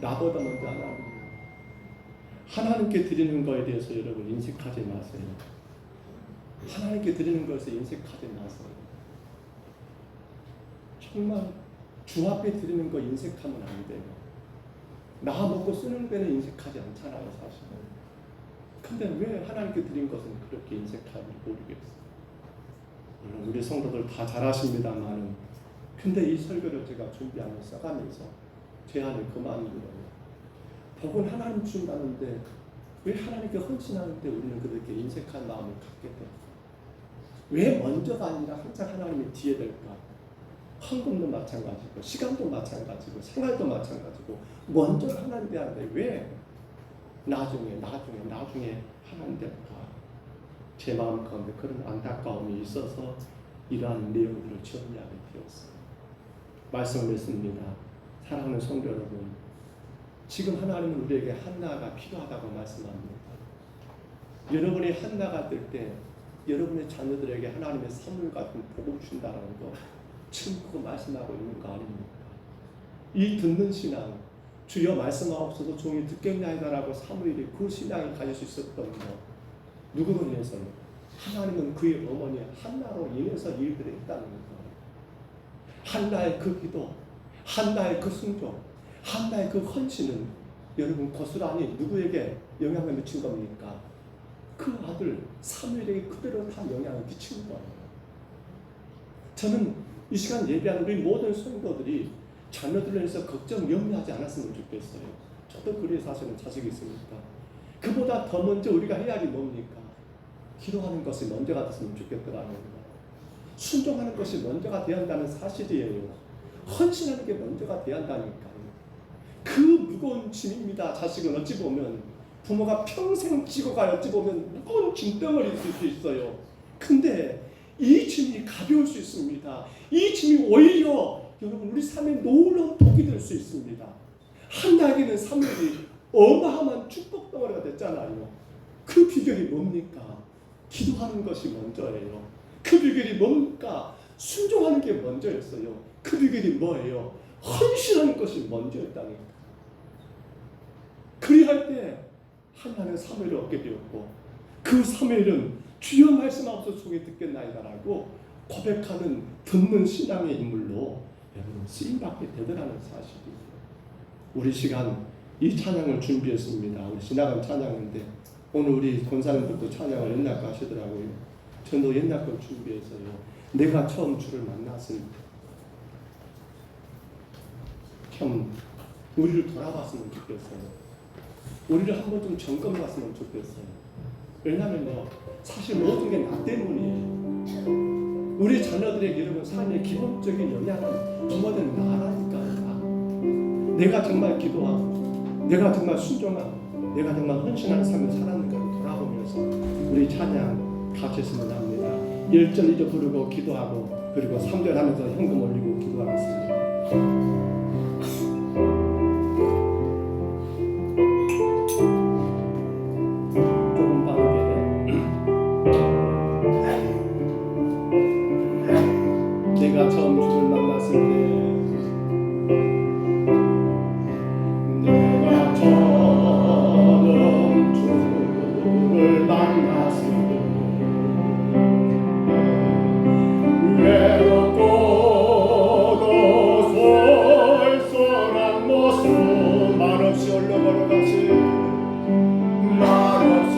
나보다 먼저 하나님이에요. 하나님께 드리는 거에 대해서 여러분 인식하지 마세요. 하나님께 드리는 것에 인식하지 마세요. 정말 주 앞에 드리는 거 인식하면 안 돼요. 나 먹고 쓰는 데는 인식하지 않잖아요, 사실은. 근데 왜 하나님께 드린 것은 그렇게 인식하는지 모르겠어요. 우리 성도들 다 잘하십니다만 근데 이 설교를 제가 준비하면서 써가면서 제 안에 그만이 들어요. 복은 하나님 준다는데 왜 하나님께 헌신하는데 우리는 그렇게 인색한 마음을 갖게 될까? 왜 먼저가 아니라 항상 하나님이 뒤에 될까? 헌금도 마찬가지고 시간도 마찬가지고 생활도 마찬가지고 먼저 하나님 대하는데 왜 나중에 하나님 될까? 제 마음 가운데 그런 안타까움이 있어서 이러한 내용들을 정리하게 되었어요. 말씀을 맺습니다. 사랑하는 성도 여러분, 지금 하나님은 우리에게 한나가 필요하다고 말씀합니다. 여러분이 한나가 될 때 여러분의 자녀들에게 하나님의 선물 같은 복을 준다는 거 지금 그거 말씀하고 있는 거 아닙니까? 이 듣는 신앙, 주여 말씀하옵소서 종이 듣겠나이다라고 사무엘이 그 신앙이 가질 수 있었던 거 누구로 인해서요? 하나님은 그의 어머니 한나로 인해서 일들을 했다는 거예요. 한나의 그 기도, 한나의 그 순종, 한나의 그 헌신은 여러분 고스란히 누구에게 영향을 미친 겁니까? 그 아들 사무엘에게 그대로 다 영향을 미친 거예요. 저는 이 시간 예배하는 우리 모든 성도들이 자녀들에 대해서 걱정, 염려하지 않았으면 좋겠어요. 저도 그래 사실은 자식이 있으니까. 그보다 더 먼저 우리가 해야 할 일이 뭡니까? 기도하는 것이 먼저가 됐으면 좋겠더라는 거. 순종하는 것이 먼저가 돼야 한다는 사실이에요. 헌신하는 게 먼저가 돼야 한다니까요. 그 무거운 짐입니다. 자식은 어찌 보면 부모가 평생 지고 가 어찌 보면 무거운 짐덩어리일 수 있어요. 근데 이 짐이 가벼울 수 있습니다. 이 짐이 오히려 여러분 우리 삶에 놀라운 복이 될 수 있습니다. 한나에게는 사무엘이 어마어마한 축복 덩어리가 됐잖아요. 그 비결이 뭡니까? 기도하는 것이 먼저예요. 그 비결이 뭡니까? 순종하는 게 먼저였어요. 그 비결이 뭐예요? 헌신하는 것이 먼저였다니까. 그리할 때 한나는 사무엘을 얻게 되었고 그 사무엘은 주여 말씀하옵소서 종이 듣겠나이다라고 고백하는 듣는 신앙의 인물로 여러분 쓰임받게 되더라는 사실이에요. 우리 시간 이 찬양을 준비했습니다. 우리 지나간 찬양인데 오늘 우리 권사님들도 찬양을 옛날 거 하시더라고요. 저도 옛날 걸 준비해서요. 내가 처음 주를 만났을 때 참 우리를 돌아봤으면 좋겠어요. 우리를 한번 좀 점검해 봤으면 좋겠어요. 왜냐하면 사실 모든 게 나 때문이에요. 우리 자녀들에게 여러분 삶의 기본적인 영향은 부모는 나라니까요. 내가 정말 기도하고 내가 정말 순종하고 내가 정말 헌신하는 삶을 살았는가를 돌아보면서 우리 찬양 같이 했으면 합니다. 1절 2절 부르고 기도하고 그리고 3절 하면서 현금 올리고 기도하겠습니다. 내가 처음 주를 만났을 때 내가 처음 주를 만났을 때 외롭고도 솔솔한 모습 말없이 홀로 걸어가시 말없이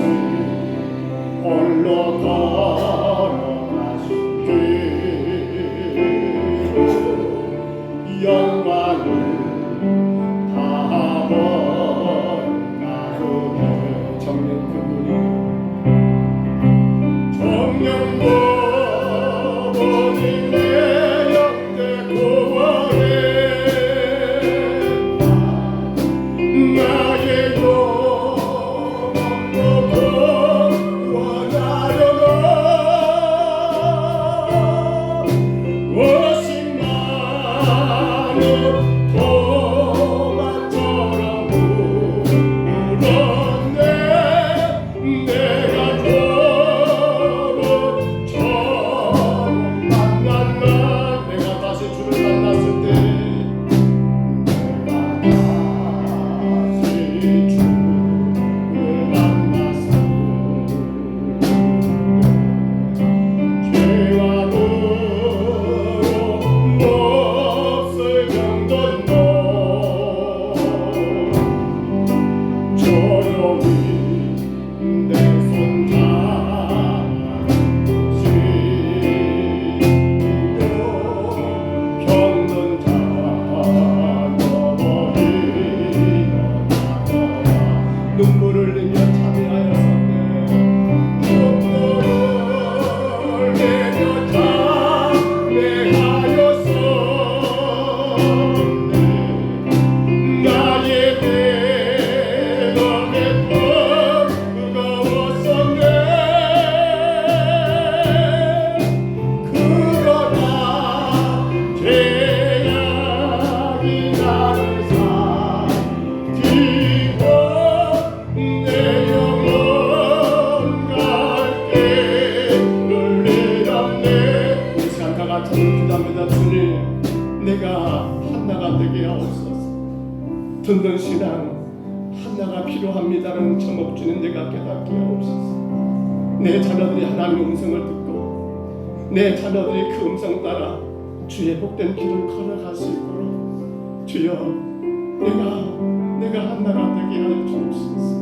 홀로 걸어가시 영광을 다하던 나그네 청년 그분이 청년 그분이 내 옆에 구원해 나의 영혼도 구원하려고 도마처럼 울었네. 내가 너를 처음 만났나. 내가 다시 주를 만났을 때 내가 다시 주를 만났을 때 죄와 눈물을 흘리며 참여하였었네. 눈물을 내며 참여하였었네. 나의 배가 더 무거웠었네. 든든 신앙 하나가 필요합니다라는 제목 주는 내가 깨닫게 하옵소서. 내 자녀들이 하나님의 음성을 듣고 내 자녀들이 그 음성 따라 주의 복된 길을 걸어갈 수 있도록 주여 내가 하나가 되게 하여 주옵소서.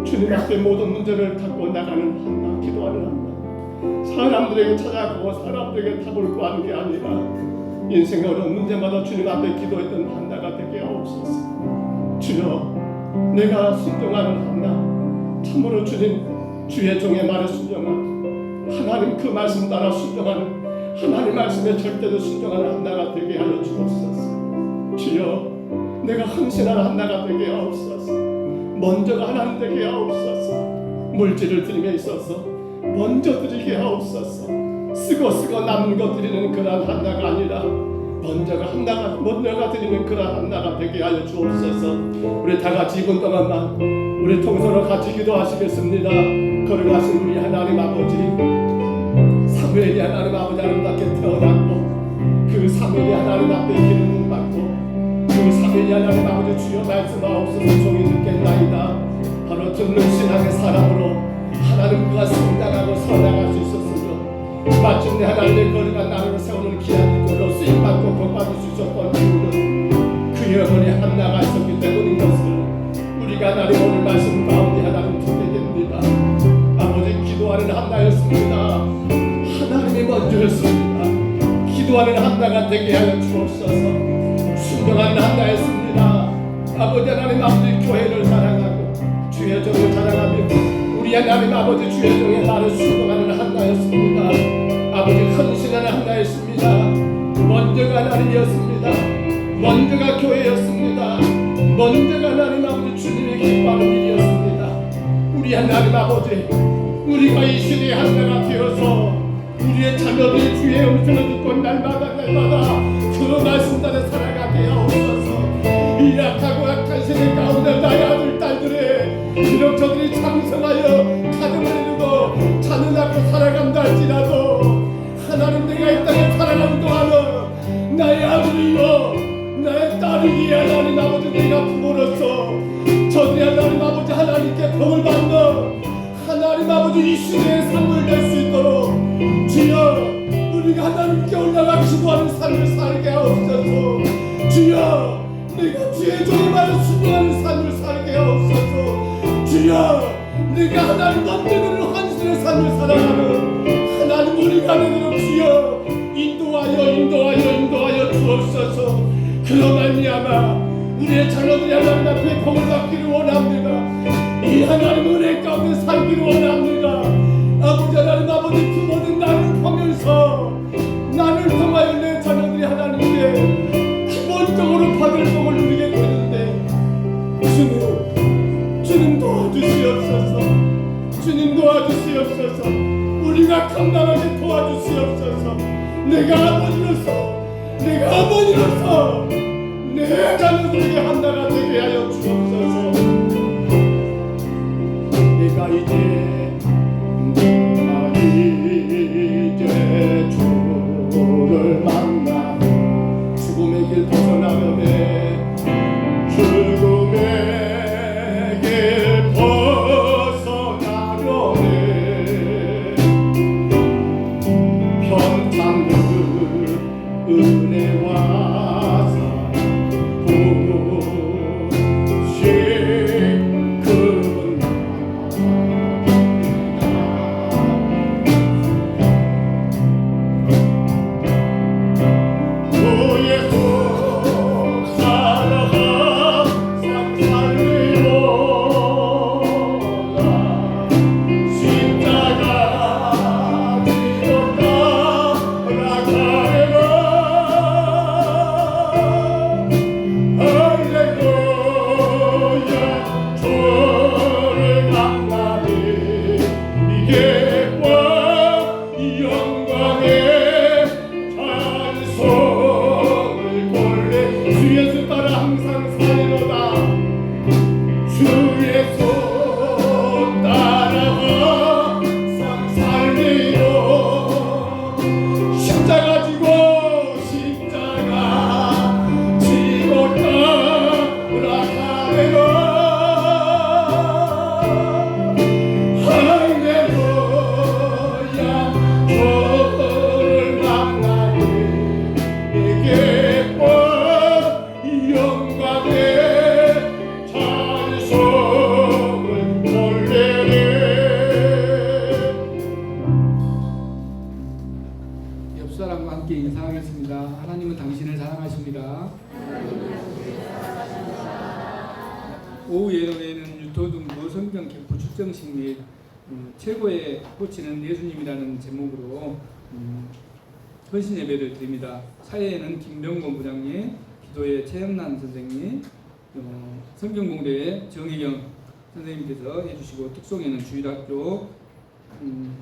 주님 앞에 모든 문제를 갖고 나가는 하나, 기도하는 하나, 사람들에게 찾아가고 사람들에게 답을 구하는 게 아니라 인생의 어려운 문제마다 주님 앞에 기도했던 하나가 되게 하옵소서. 주여 내가 순종하는 하나, 참으로 주님 주의 종의 말에 순종하고 하나님 그 말씀 따라 순종하는 하나님 말씀에 절대로 순종하는 하나가 되게 하여 주옵소서. 주여 내가 헌신하는 하나가 되게 하옵소서. 먼저가 하나님 되게 하옵소서. 물질을 드림에 있어서 먼저 드리게 하옵소서. 쓰고 남는 것 드리는 그러한 하나가 아니라 먼저가 드리는 그러한 하나가 되게 하여 주옵소서. 우리 다 같이 2분 동안만 우리 통성으로 같이 기도하시겠습니다. 걸어가신 우리 하나님 아버지, 사무엘이 하나님 아버지 아름답게 태어났고 그 사무엘이 하나님 앞에 기름 받고 그 사무엘이 하나님 아버지 주여 말씀하옵소서. 종이 듣겠나이다. 바로 듣는 신앙의 사람으로 하나님과 성장하고 살아갈 수 있었으며 마침내 하나님의 거룩한 나라를 세우는 귀한 일들로 쓰임받고 복받을 수 있었던 이유는 그 영혼이 하나가 있었기 때문인 것을 우리가 하나님 오늘 말씀 가운데 하나님 듣게 됩니다. 아버지 기도하는 하나였습니다. 하나님이 먼저였습니다. 기도하는 하나가 되게 하여 주옵소서. 순종하는 하나였습니다. 아버지 하나님 아버지 교회를 사랑하고 주의 종을 사랑하며 우리 하나님 아버지 주의 종의 나를 순종하는 하나였습니다. 아버지 헌신하는 하나였습니다. 먼저가 하나님이었습니다. 먼저가 교회였습니다. 먼저가 하나님 아버지 주님이 기뻐하는 일이었습니다. 우리 하나님 아버지 우리가 이 시대의 하나가 되어서 우리의 자녀들이 주의 음성을 듣고 날마다 그 말씀 따라 살아가게 하옵소서. 이 약하고 악한 세대 가운데 나의 아들 딸들의 비록 저들이 장성하여 가정을 이루고 자녀 낳고 살아간다 할지라도 하나님 내가 이 땅에 살아가는 동안은 나의 아들이요 나의 딸이기에 하나님 아버지 내가 부모로서 저들이 하나님 아버지 하나님께 복을 받는 하나님 아버지 이 시대의 삶을 낼 수 있도록 주여 우리가 하나님께 올라가 기도하는 삶을 살게 하옵소서. 주여 내가 주의 종의 말을 순종하는 삶을 살게 하옵소서. 주여 내가 하나님 만드는 헌신의 삶을 살아가는 하나님 우리가 되도록 주여 인도하여 주옵소서. 그로 말미암아 우리의 자녀들이 하나님 앞에 복을 받기를 원합니다. 이 하나님 은혜 가운데 살기를 원합니다. 아버지 하나님 아버지 부모는 나를 보면서 나를 통하여 내 자녀들이 하나님께 기본적으로 받을 복을 누리게 되는데 주님 도와주시옵소서. 주님 도와주시옵소서. 우리가 감당하게 도와주시옵소서. 내가 아버지로서 내 자녀들에게 하나가 되게 하여 주옵소서. 내가 이제 주를 만나 죽음의 길 벗어나려네. 죽음의 길 벗어나려네. 편찮은 은혜와 사랑 옆 사람과 함께 인사하겠습니다. 하나님은 당신을 사랑하십니다. 오후 예배에는 유토등부 성경 캠프 출정식 및 최고의 코치는 예수님이라는 제목으로 헌신 예배를 드립니다. 사회에는 김병곤 부장님, 기도의 최영란 선생님, 성경공대의 정혜경 선생님께서 해주시고 특송에는 주일학교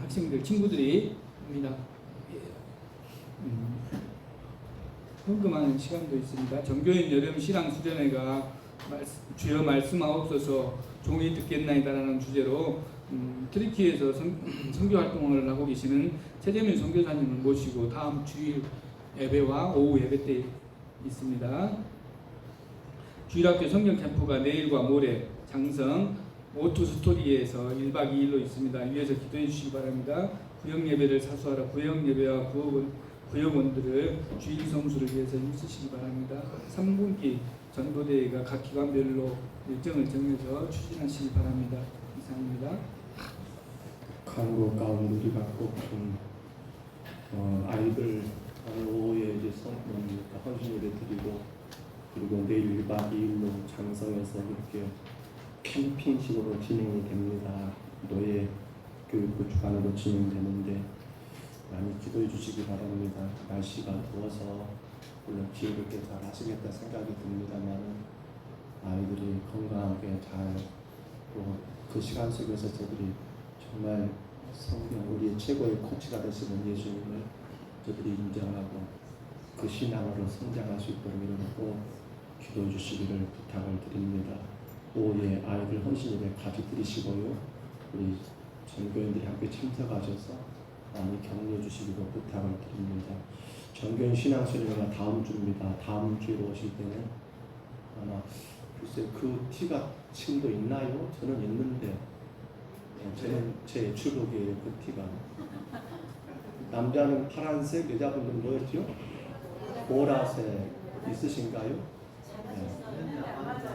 학생들 친구들이 합니다. 헌금하는 시간도 있습니다. 정교인 여름 신앙 수련회가 주여 말씀하옵소서 종이 듣겠나이다라는 주제로 트리키에서 선교 활동을 하고 계시는 최재민 선교사님을 모시고 다음 주일 예배와 오후 예배 때 있습니다. 주일학교 성경 캠프가 내일과 모레 장성 오투 스토리에서 1박 2일로 있습니다. 위에서 기도해 주시기 바랍니다. 구역 예배를 사수하라. 구역 예배와 구역원들을 주일 성수를 위해서 힘쓰시기 바랍니다. 3분기 전도대회가 각 기관별로 일정을 정해서 추진하시기 바랍니다. 이상입니다. 간구 가운데 우리가 꼭 좀 아이들 오후에 이제 헌신 예배 드리고 그리고 내일 1박 2일로 장성에서 이렇게 캠핑식으로 진행이 됩니다. 노예 교육부 주관으로 진행되는데 많이 기도해 주시기 바랍니다. 날씨가 더워서 물론 기회롭게 잘 하시겠다 생각이 듭니다만 아이들이 건강하게 잘 그 시간 속에서 저들이 정말 성경 우리의 최고의 코치가 되시는 예수님을 저들이 인정하고 그 신앙으로 성장할 수 있도록 이렇게 기도해 주시기를 부탁을 드립니다. 오후에 아이들 헌신 예배 같이 드리시고요. 우리 전교인들이 함께 참석하셔서 많이 격려해 주시기로 부탁을 드립니다. 전교인 신앙수련회가 다음 주입니다. 다음 주에 오실 때는 아마 글쎄 그 티가 지금도 있나요? 저는 있는데 저는 제 출복이에요. 그 티가 남자는 파란색, 여자분들은 뭐였죠? 보라색 있으신가요? 네.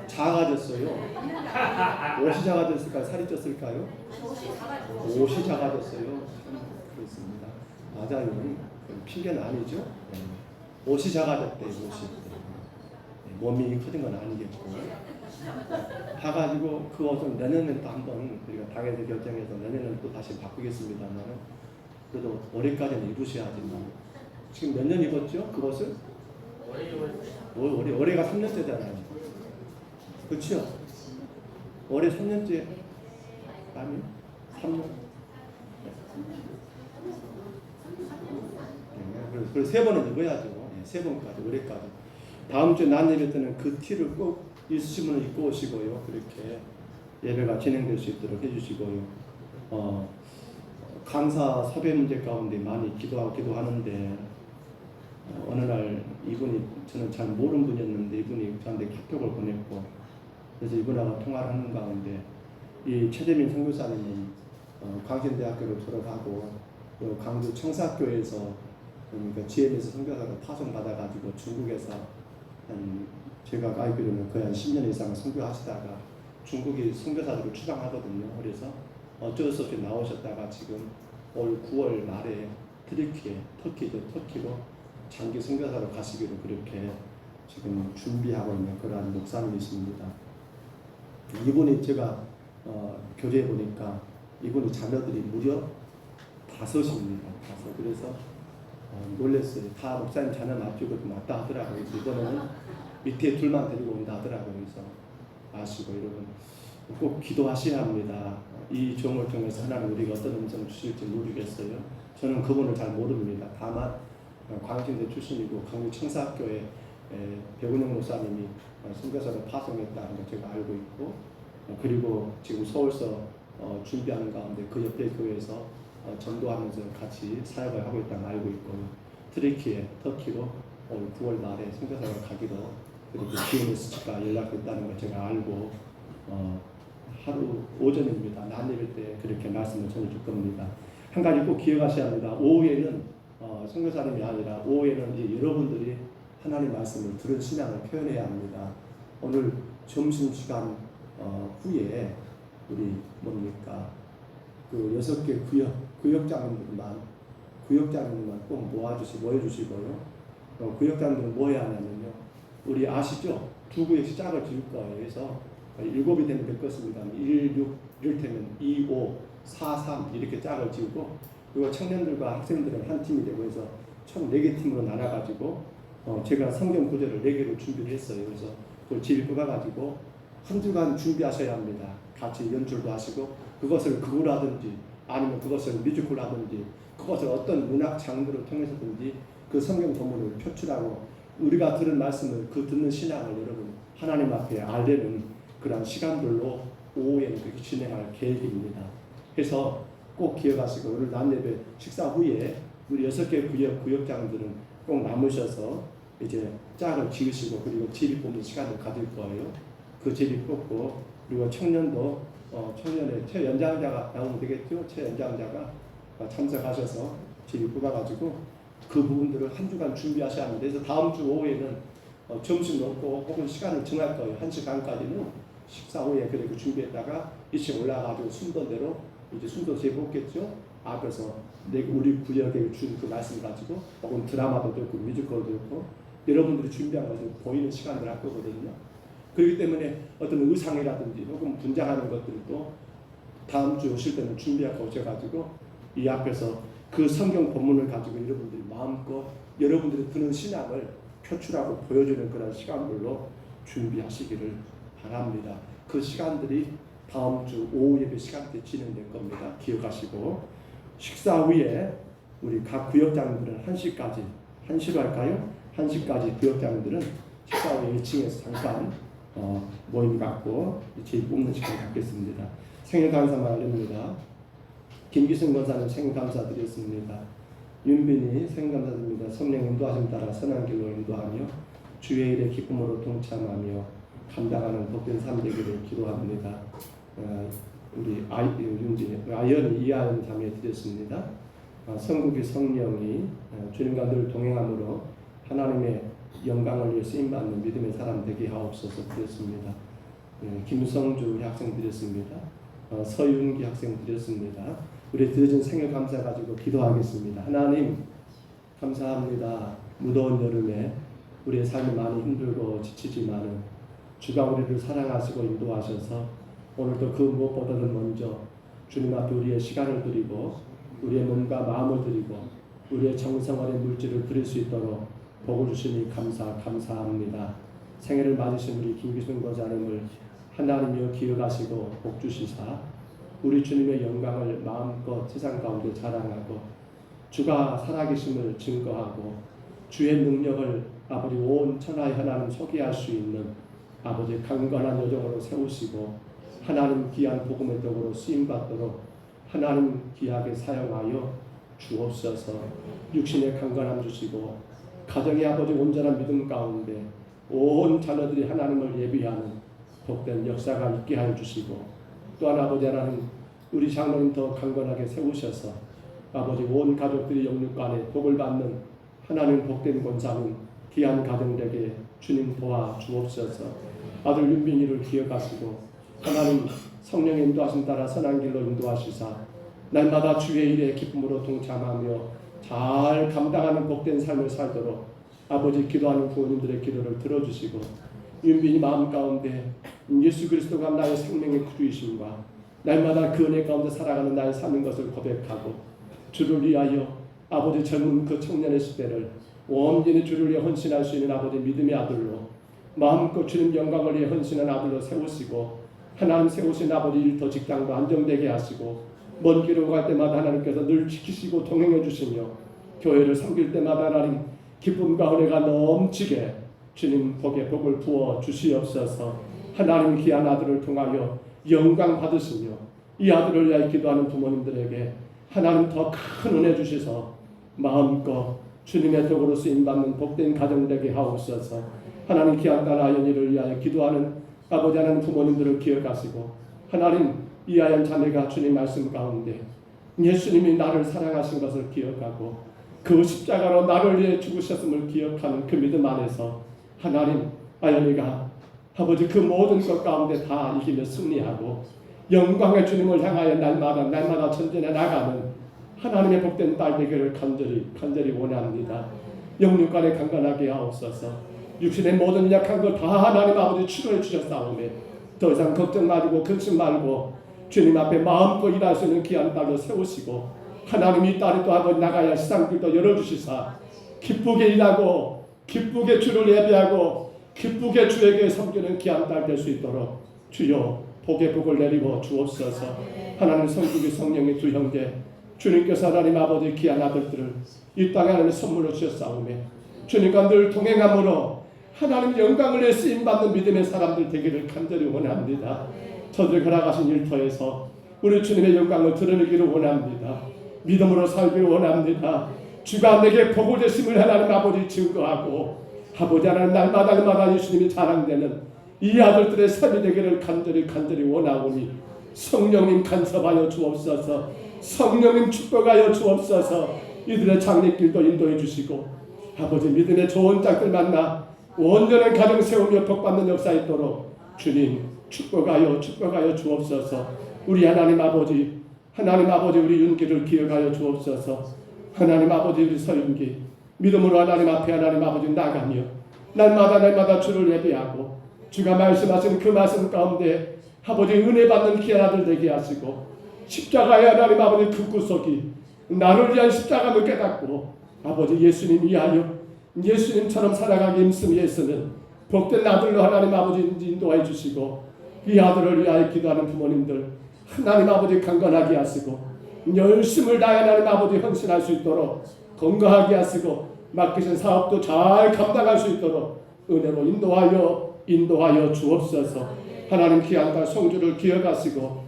작아졌어요. 옷이 작아졌을까요? 살이 쪘을까요? 옷이 작아졌어요. 그렇습니다. 맞아요. 핑계는 아니죠. 네. 옷이 작아졌대요. 옷이. 네. 몸이 커진 건 아니겠고. 봐가지고 그 옷은 내년에 또 한번 우리가 당에서 결정해서 내년에는 또 다시 바꾸겠습니다만 그래도 올해까지는 입으셔야지만 지금 몇 년 입었죠? 그 옷을? 올해가 3년째잖아요. 그렇죠? 올해 3년째 아니요? 3년? 네, 그래서 3번은 입어야죠. 네, 3번까지 올해까지. 다음 주에 난 예배 때는 그 티를 꼭 있으시면 입고 오시고요. 그렇게 예배가 진행될 수 있도록 해주시고요. 강사 섭외 문제 가운데 많이 기도하는데 어느 날 이분이 저는 잘 모르는 분이었는데 이분이 저한테 카톡을 보냈고 그래서 이분하고 통화를 하는 가운데 이 최재민 선교사님은 광진대학교를 졸업하고 광주 청사학교에서 그러니까 GM에서 선교사로 파송받아가지고 중국에서 제가 알기로는 거의 한 10년 이상 선교하시다가 중국이 선교사들을 추방하거든요. 그래서 어쩔 수 없이 나오셨다가 지금 올 9월 말에 터키로 장기 선교사로 가시기로 그렇게 지금 준비하고 있는 그러한 목사님이십니다. 이분이 제가 교제해 보니까 이분이 자녀들이 무려 5입니다. 5. 그래서 놀랐어요. 다 목사님 자녀 놔두고 왔다 하더라고요. 이번에는 밑에 둘만 데리고 온다 하더라고요. 그래서 아시고 여러분 꼭 기도하셔야 합니다. 이 종을 통해서 하나님 우리가 어떤 음성을 주실지 모르겠어요. 저는 그분을 잘 모릅니다. 다만 광진대 출신이고 강주 청사학교에 백운영 목사님이 선교사로 파송했다는 걸 제가 알고 있고 그리고 지금 서울서 준비하는 가운데 그 옆에 교회에서 전도하면서 같이 사역을 하고 있다는 걸 알고 있고 터키로 올 9월 말에 선교사로 가기로 그리고 GNS가 연락됐다는 걸 제가 알고 하루 오전입니다. 낮 예배 때 그렇게 말씀을 전해줄 겁니다. 한 가지 꼭 기억하셔야 합니다. 오후에는 선교사님이 아니라 오후에는 이제 여러분들이 하나님 말씀을 들은 신앙을 표현해야 합니다. 오늘 점심시간 후에 우리 뭡니까 그 6개 구역장님들만 꼭 모여주시고요. 구역장들은 뭐 해야 하냐면요. 우리 아시죠? 두 구역씩 짝을 지을 거예요. 그래서 7이 되면 될 것입니다. 1, 6 이를테면 2, 5, 4, 3 이렇게 짝을 지우고 그리고 청년들과 학생들은 한 팀이 되고 해서 총 4개 팀으로 나눠가지고 제가 성경 구절을 4개로 준비를 했어요. 그래서 그걸 집에 뽑아가지고 한 주간 준비하셔야 합니다. 같이 연출도 하시고 그것을 극우라든지 아니면 그것을 뮤지컬하든지 그것을 어떤 문학 장르를 통해서든지 그 성경 본문을 표출하고 우리가 들은 말씀을 그 듣는 신앙을 여러분 하나님 앞에 알리는 그런 시간들로 오후에는 그렇게 진행할 계획입니다. 그래서 꼭 기억하시고 오늘 낮 예배 식사 후에 우리 6개 구역장들은 꼭 남으셔서 이제 짝을 지으시고 그리고 제비 뽑는 시간을 가질 거예요. 그 제비 뽑고 그리고 청년도 청년의 최연장자가 나오면 되겠죠. 최연장자가 참석하셔서 제비 뽑아가지고 그 부분들을 한 주간 준비하셔야 합니다. 그래서 다음 주 오후에는 점심 먹고 혹은 시간을 정할 거예요. 1시간까지는 식사 후에 그렇게 준비했다가 이층 올라가지고 순서대로 이제 순서 재보겠죠. 앞에서 우리 구역에 준 그 말씀 가지고 혹은 드라마도 듣고 뮤지컬도 듣고 여러분들이 준비한 것을 보이는 시간을 할 거거든요. 그렇기 때문에 어떤 의상이라든지 혹은 분장하는 것들도 다음 주 오실 때는 준비하고 오셔가지고 이 앞에서 그 성경 본문을 가지고 여러분들이 마음껏 여러분들이 드는 신앙을 표출하고 보여주는 그런 시간들로 준비하시기를 바랍니다. 그 시간들이 다음 주 오후 예배 시간 때 진행될 겁니다. 기억하시고 식사 후에 우리 각 구역장들은 1시까지 1시로 할까요? 1시까지 구역장들은 식사 후에 1층에서 잠깐 모임 갖고 제일 뽑는 시간 갖겠습니다. 생일 감사 말입니다. 김기승 권사님 생일 감사드렸습니다. 윤빈이 생일 감사드립니다. 성령 인도하심 따라 선한 길로 인도하며 주의 일에 기쁨으로 동참하며 감당하는 복된 삶 되기를 기도합니다. 우리 아연이 이하연 자매 드렸습니다. 성국이 성령이 주님과 늘 동행함으로 하나님의 영광을 위해 쓰임받는 믿음의 사람 되게 하옵소서 드렸습니다. 김성주 학생 드렸습니다. 서윤기 학생 드렸습니다. 우리 드려진 생일 감사 가지고 기도하겠습니다. 하나님 감사합니다. 무더운 여름에 우리의 삶이 많이 힘들고 지치지만은 주가 우리를 사랑하시고 인도하셔서 오늘도 그 무엇보다도 먼저 주님 앞에 우리의 시간을 드리고 우리의 몸과 마음을 드리고 우리의 정성어린 물질을 드릴 수 있도록 복을 주시니 감사합니다. 생일을 맞으신 우리 김기순 권사님을 하나님이여 기억하시고 복 주시사 우리 주님의 영광을 마음껏 세상 가운데 자랑하고 주가 살아계심을 증거하고 주의 능력을 아버지 온 천하의 하나님 소개할 수 있는 아버지 강건한 여정으로 세우시고 하나님 귀한 복음의 떡으로 쓰임받도록 하나님 귀하게 사용하여 주옵소서. 육신의 강건함 주시고 가정의 아버지 온전한 믿음 가운데 온 자녀들이 하나님을 예비하는 복된 역사가 있게 하여 주시고 또한 아버지 하나님 우리 장로님 더 강건하게 세우셔서 아버지 온 가족들이 영육간에 복을 받는 하나님 복된 권사님 귀한 가정에게 주님 도와 주옵소서. 아들 윤빈이를 기억하시고 하나님 성령의 인도하심 따라 선한 길로 인도하시사 날마다 주의 일에 기쁨으로 동참하며 잘 감당하는 복된 삶을 살도록 아버지 기도하는 부모님들의 기도를 들어주시고 윤빈이 마음 가운데 예수 그리스도가 나의 생명의 구주이심과 날마다 그 은혜 가운데 살아가는 나의 사는 것을 고백하고 주를 위하여 아버지 젊은 그 청년의 시대를 온전히 주를 위해 헌신할 수 있는 아버지 믿음의 아들로 마음껏 주님 영광을 위해 헌신한 아들로 세우시고 하나님 세우신 아버지 일터 직장도 안정되게 하시고 먼 길로 갈 때마다 하나님께서 늘 지키시고 동행해 주시며 교회를 섬길 때마다 하나님 기쁨과 은혜가 넘치게 주님 복에 복을 부어 주시옵소서. 하나님 귀한 아들을 통하여 영광 받으시며 이 아들을 위하여 기도하는 부모님들에게 하나님 더 큰 은혜 주셔서 마음껏 주님의 도구로 쓰임받는 복된 가정 되게 하옵소서. 하나님 귀한 딸 아연이를 위하여 기도하는 아버지 하나님 부모님들을 기억하시고 하나님 이 아연 자매가 주님 말씀 가운데 예수님이 나를 사랑하신 것을 기억하고 그 십자가로 나를 위해 죽으셨음을 기억하는 그 믿음 안에서 하나님 아연이가 아버지 그 모든 것 가운데 다 이기며 승리하고 영광의 주님을 향하여 날마다 전진해 나가는 하나님의 복된 딸 되기를 간절히 원합니다. 영육간에 강건하게 하옵소서. 육신의 모든 약한 걸 다 하나님 아버지 치료해 주셨사오매 더 이상 걱정 말고 근심 말고 주님 앞에 마음껏 일할 수 있는 귀한 딸로 세우시고 하나님 이 딸이 또 아버지 나가야 시상길도 열어주시사 기쁘게 일하고 기쁘게 주를 예배하고 기쁘게 주에게 섬기는 귀한 딸 될 수 있도록 주여 복의 복을 내리고 주옵소서. 하나님 성국이 성령의 두 형제 주님께서 하나님 아버지 귀한 아들들을 이 땅에 하나님 선물로 주셨사오매 주님과 늘 동행함으로 하나님 영광을 위해 쓰임받는 믿음의 사람들 되기를 간절히 원합니다. 저들 걸어가신 일터에서 우리 주님의 영광을 드러내기를 원합니다. 믿음으로 살기를 원합니다. 주가 내게 복을 주심을 하나님 아버지 증거하고 아버지 하나님 날마다 예수님이 자랑되는 이 아들들의 삶이 되기를 간절히 원하오니 성령님 간섭하여 주옵소서. 성령님 축복하여 주옵소서. 이들의 장례길도 인도해 주시고 아버지 믿음의 좋은 짝들 만나 온전한 가정 세우며 복받는 역사 있도록 주님 축복하여 주옵소서. 우리 하나님 아버지 우리 윤기를 기억하여 주옵소서. 하나님 아버지 우리 서윤기 믿음으로 하나님 앞에 하나님 아버지 나가며 날마다 주를 예배하고 주가 말씀하신 그 말씀 가운데 아버지 은혜 받는 귀한 아들 되게 하시고 십자가의 하나님 아버지 그 구속이 나를 위한 십자가를 깨닫고 아버지 예수님 위하여 예수님처럼 살아가기 힘쓰는 복된 아들로 하나님 아버지 인도해 주시고 이 아들을 위하여 기도하는 부모님들 하나님 아버지 강건하게 하시고 열심을 다해 하나님 아버지 헌신할 수 있도록 건강하게 하시고 맡기신 사업도 잘 감당할 수 있도록 은혜로 인도하여 주옵소서. 하나님 귀한 딸 성주를 기억하시고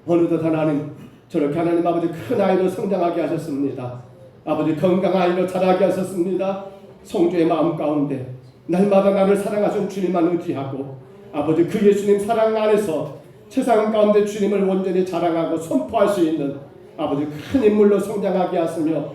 어느덧 하나님 저렇게 하나님 아버지 큰 아이로 성장하게 하셨습니다. 아버지 건강한 아이로 자라게 하셨습니다. 성주의 마음 가운데 날마다 나를 사랑하신 주님만 의지하고 아버지 그 예수님 사랑 안에서 세상 가운데 주님을 온전히 자랑하고 선포할 수 있는 아버지 큰 인물로 성장하게 하시며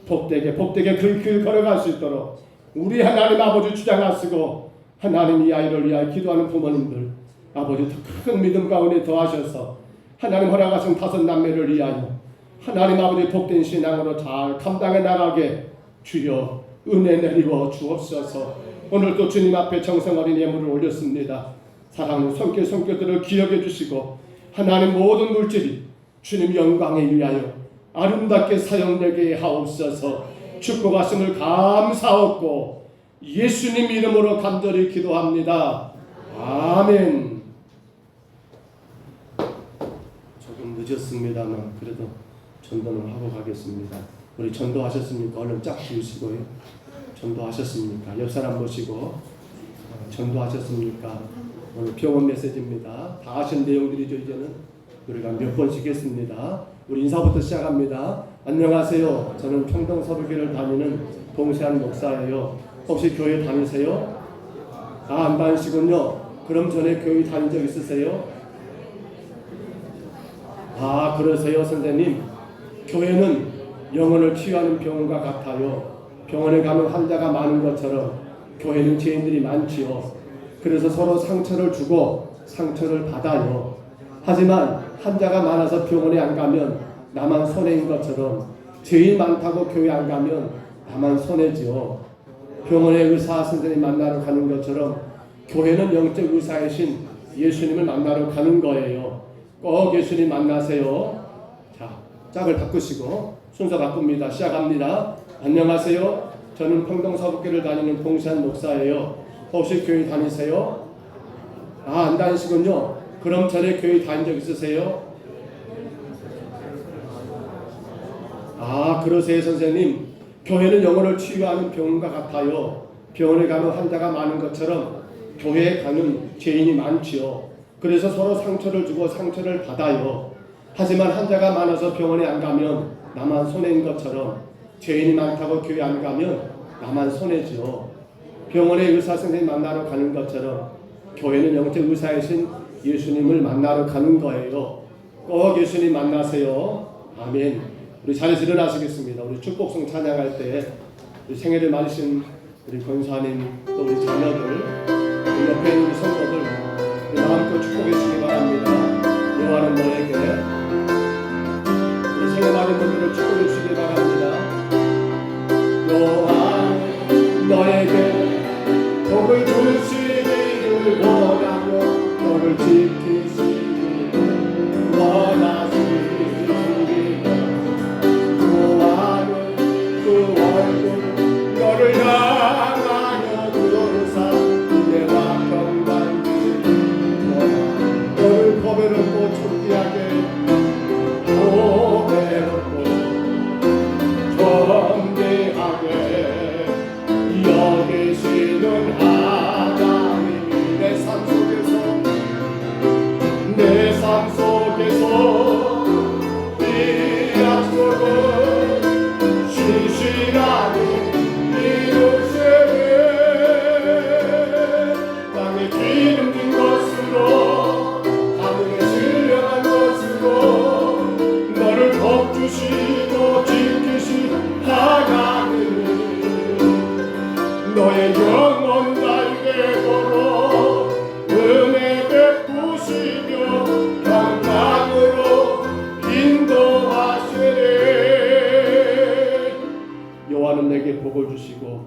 복되게 그 길 걸어갈 수 있도록 우리 하나님 아버지 주장하시고 하나님 이 아이를 위하여 기도하는 부모님들 아버지 더 큰 믿음 가운데 더하셔서 하나님 허락하신 5 남매를 위하여 하나님 아버지 복된 신앙으로 잘 감당해 나가게 주여 은혜 내리워 주옵소서. 오늘도 주님 앞에 정성어린 예물을 올렸습니다. 사랑하는 손길들을 기억해 주시고 하나님 모든 물질이 주님 영광에 위하여 아름답게 사용되게 하옵소서. 축복하심을 감사하고 예수님 이름으로 간절히 기도합니다. 아멘. 조금 늦었습니다만 그래도 전도는 하고 가겠습니다. 우리 전도하셨습니까? 얼른 쫙 비우시고요. 전도하셨습니까? 옆 사람 보시고 전도하셨습니까? 오늘 병원 메시지입니다. 다 하신 내용들이죠. 이제는 우리가 몇 번씩 했습니다. 우리 인사부터 시작합니다. 안녕하세요. 저는 평동서부교를 다니는 봉세한 목사예요. 혹시 교회 다니세요? 안 다니시군요. 그럼 전에 교회 다닌 적 있으세요? 그러세요 선생님. 교회는 영혼을 치유하는 병원과 같아요. 병원에 가면 환자가 많은 것처럼 교회는 죄인들이 많지요. 그래서 서로 상처를 주고 상처를 받아요. 하지만 환자가 많아서 병원에 안 가면 나만 손해인 것처럼 죄인 많다고 교회 안 가면 나만 손해지요. 병원에 의사 선생님 만나러 가는 것처럼 교회는 영적 의사이신 예수님을 만나러 가는 거예요. 꼭 예수님 만나세요. 자, 짝을 바꾸시고 순서 바꿉니다. 시작합니다. 안녕하세요. 저는 평동서부교를 다니는 봉시한 목사예요. 혹시 교회 다니세요? 안 다니시군요. 그럼 전에 교회 다닌 적 있으세요? 그러세요 선생님. 교회는 영혼을 치유하는 병원과 같아요. 병원에 가면 환자가 많은 것처럼 교회에 가는 죄인이 많지요. 그래서 서로 상처를 주고 상처를 받아요. 하지만 환자가 많아서 병원에 안 가면 나만 손해인 것처럼 죄인이 많다고 교회 안 가면 나만 손해죠. 병원에 의사 선생님 만나러 가는 것처럼 교회는 영적 의사이신 예수님을 만나러 가는 거예요. 꼭 예수님 만나세요. 아멘. 우리 자리에서 일어나시겠습니다. 우리 축복송 찬양할 때 우리 생애를 맞으신 우리 권사님 또 우리 자녀들 우리 옆에 있는 우리 성도들 우리 마음껏 축복해 주시기 바랍니다. 여호와는 너에게 우리 생애 맞은 분들을 축복해 주시기 바랍니다. 여호와는 너에게 복을 주시기를 원하며 너를 지키시기를 원하시기를 여호와는 그 얼굴 너를 향하여 두사 은혜와 평강 주시기를 원하며 너를 고배롭고 존귀하게 고배롭고 존귀하게 여기시는 하나님이 내 삶 속에서 이 약속을 신실하게 이루시네. 땅에 기름진 것으로 하늘에 신령한 것으로 너를 겁주시고 지키시 하나님이 너의 영혼 달게 걸어 은혜 베푸시며 평강으로 인도하시네. 여호와는 내게 복을 주시고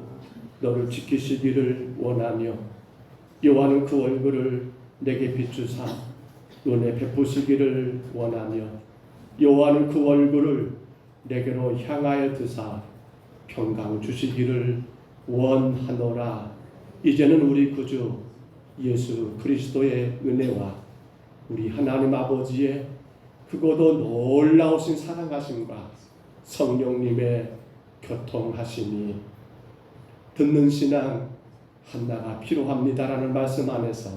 너를 지키시기를 원하며 여호와는 그 얼굴을 내게 비추사 은혜 베푸시기를 원하며 여호와는 그 얼굴을 내게로 향하여 드사 평강 주시기를 원하노라. 이제는 우리 구주 예수 그리스도의 은혜와 우리 하나님 아버지의 크고도 놀라우신 사랑하심과 성령님의 교통하심이 듣는 신앙 한나가 필요합니다라는 말씀 안에서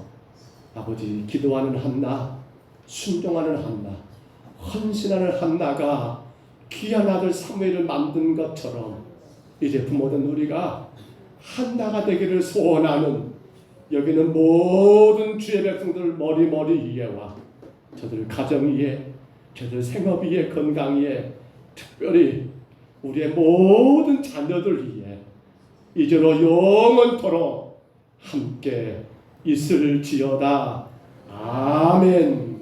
아버지 기도하는 한나, 순종하는 한나, 헌신하는 한나가 귀한 아들 사무엘을 만든 것처럼 이제 부모된 우리가 한나가 되기를 소원하는 여기는 모든 주의 백성들 머리 위에와 저들 가정 위에 저들 생업 위에 건강 위에 특별히 우리의 모든 자녀들 위에 이제로 영원토록 함께 있을지어다. 아멘.